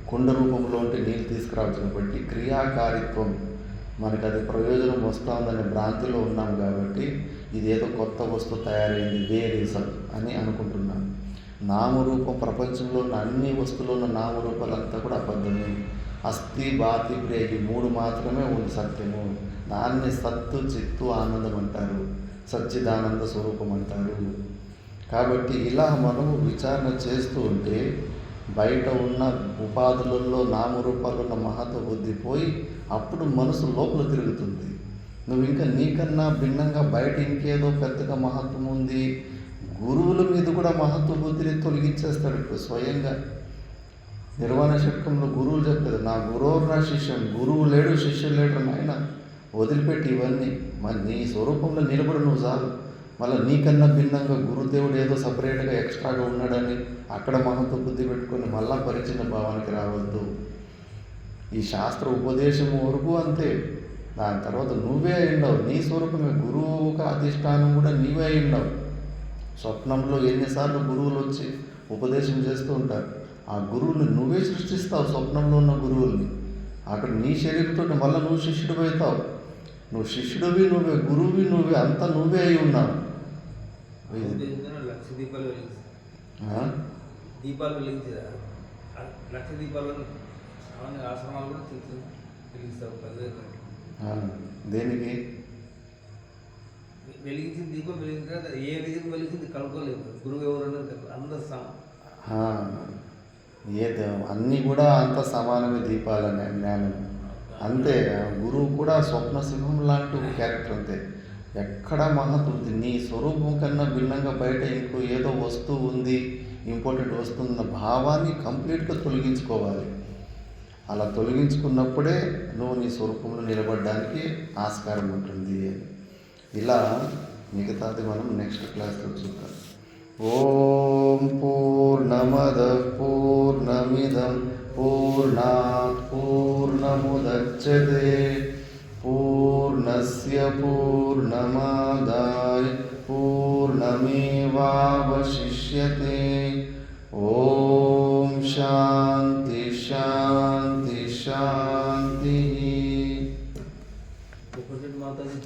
కుండ రూపంలో ఉంటే నీళ్ళు తీసుకురావచ్చు కాబట్టి, క్రియాకారిత్వం మనకు అది ప్రయోజనం వస్తుందనే భ్రాంతిలో ఉన్నాం కాబట్టి ఇదేదో కొత్త వస్తువు తయారైంది వేరే అని అనుకుంటున్నాం. నామరూపం ప్రపంచంలో ఉన్న అన్ని వస్తువుల్లో ఉన్న నామరూపాలంతా కూడా అబద్ధమే. అస్థి బాతి ప్రేగి 3 మాత్రమే ఉంది సత్యము. దాన్ని సత్తు చిత్తు ఆనందం అంటారు, సచ్చిదానంద స్వరూపం అంటారు. కాబట్టి ఇలా మనము విచారణ చేస్తూ ఉంటే బయట ఉన్న ఉపాధులలో నామరూపాలు ఉన్న మహత్వ బుద్ధి పోయి అప్పుడు మనసు లోపల తిరుగుతుంది. నువ్వు ఇంకా నీకన్నా భిన్నంగా బయట ఇంకేదో పెద్దగా మహత్వం ఉంది, గురువుల మీద కూడా మహత్వ బుద్ధిని తొలగించేస్తాడు. ఇప్పుడు స్వయంగా నిర్వాణ షట్కంలో గురువులు చెప్తారు, నా గురువు నా శిష్యం, గురువు లేడు శిష్యుడు లేడు నాయన, వదిలిపెట్టి ఇవన్నీ మరి నీ స్వరూపంలో నిలబడి నువ్వు చాలు. మళ్ళీ నీకన్నా భిన్నంగా గురుదేవుడు ఏదో సపరేట్గా ఎక్స్ట్రాగా ఉన్నాడని అక్కడ మహత్వ బుద్ధి పెట్టుకొని మళ్ళా పరిచిన భావానికి రావద్దు. ఈ శాస్త్ర ఉపదేశం వరకు అంతే, దాని తర్వాత నువ్వే అయిండవు, నీ స్వరూపమే. గురువుకు అధిష్టానం కూడా నీవే అయిండవు. స్వప్నంలో ఎన్నిసార్లు గురువులు వచ్చి ఉపదేశం చేస్తూ ఉంటారు, ఆ గురువుని నువ్వే సృష్టిస్తావు. స్వప్నంలో ఉన్న గురువుల్ని అక్కడ నీ శరీరంతో మళ్ళీ నువ్వు శిష్యుడు అవుతావు. నువ్వు శిష్యుడివి నువ్వే, గురువువి నువ్వే, అంతా నువ్వే అయి ఉన్నావు. లక్ష దీపాలు వెలిగించదా? లక్ష దీపాలు ఆశ్రమాలు కూడా వెలిగిస్తావు. 10,000 దేనికి వెలిగించిన దీపం వెలిగించిన ఏ దీపం వెలిగించింది కనుక్కోలేదు. గురువు ఎవరన్నా అందరూ అన్నీ కూడా అంత సమానమే దీపాలనే జ్ఞానం అంతే. గురువు కూడా స్వప్న సింహం లాంటి క్యారెక్టర్ అంతే. ఎక్కడ మహత్వం నీ స్వరూపం కన్నా భిన్నంగా బయట ఇంకో ఏదో వస్తువు ఉంది, ఇంపార్టెంట్ వస్తున్న భావాన్ని కంప్లీట్గా తొలగించుకోవాలి. అలా తొలగించుకున్నప్పుడే నువ్వు నీ స్వరూపంలో నిలబడడానికి ఆస్కారం ఉంటుంది. ఇలా మిగతాది మనం నెక్స్ట్ క్లాస్లో చూద్దాం. ఓం పూర్ణమద పూర్ణమిదం పూర్ణాత్ పూర్ణముదచ్యతే పూర్ణస్య పూర్ణమాదాయ పూర్ణమేవావశిష్యతే. ఓం శాంతి శాంతి శాంతి. మాతాజీ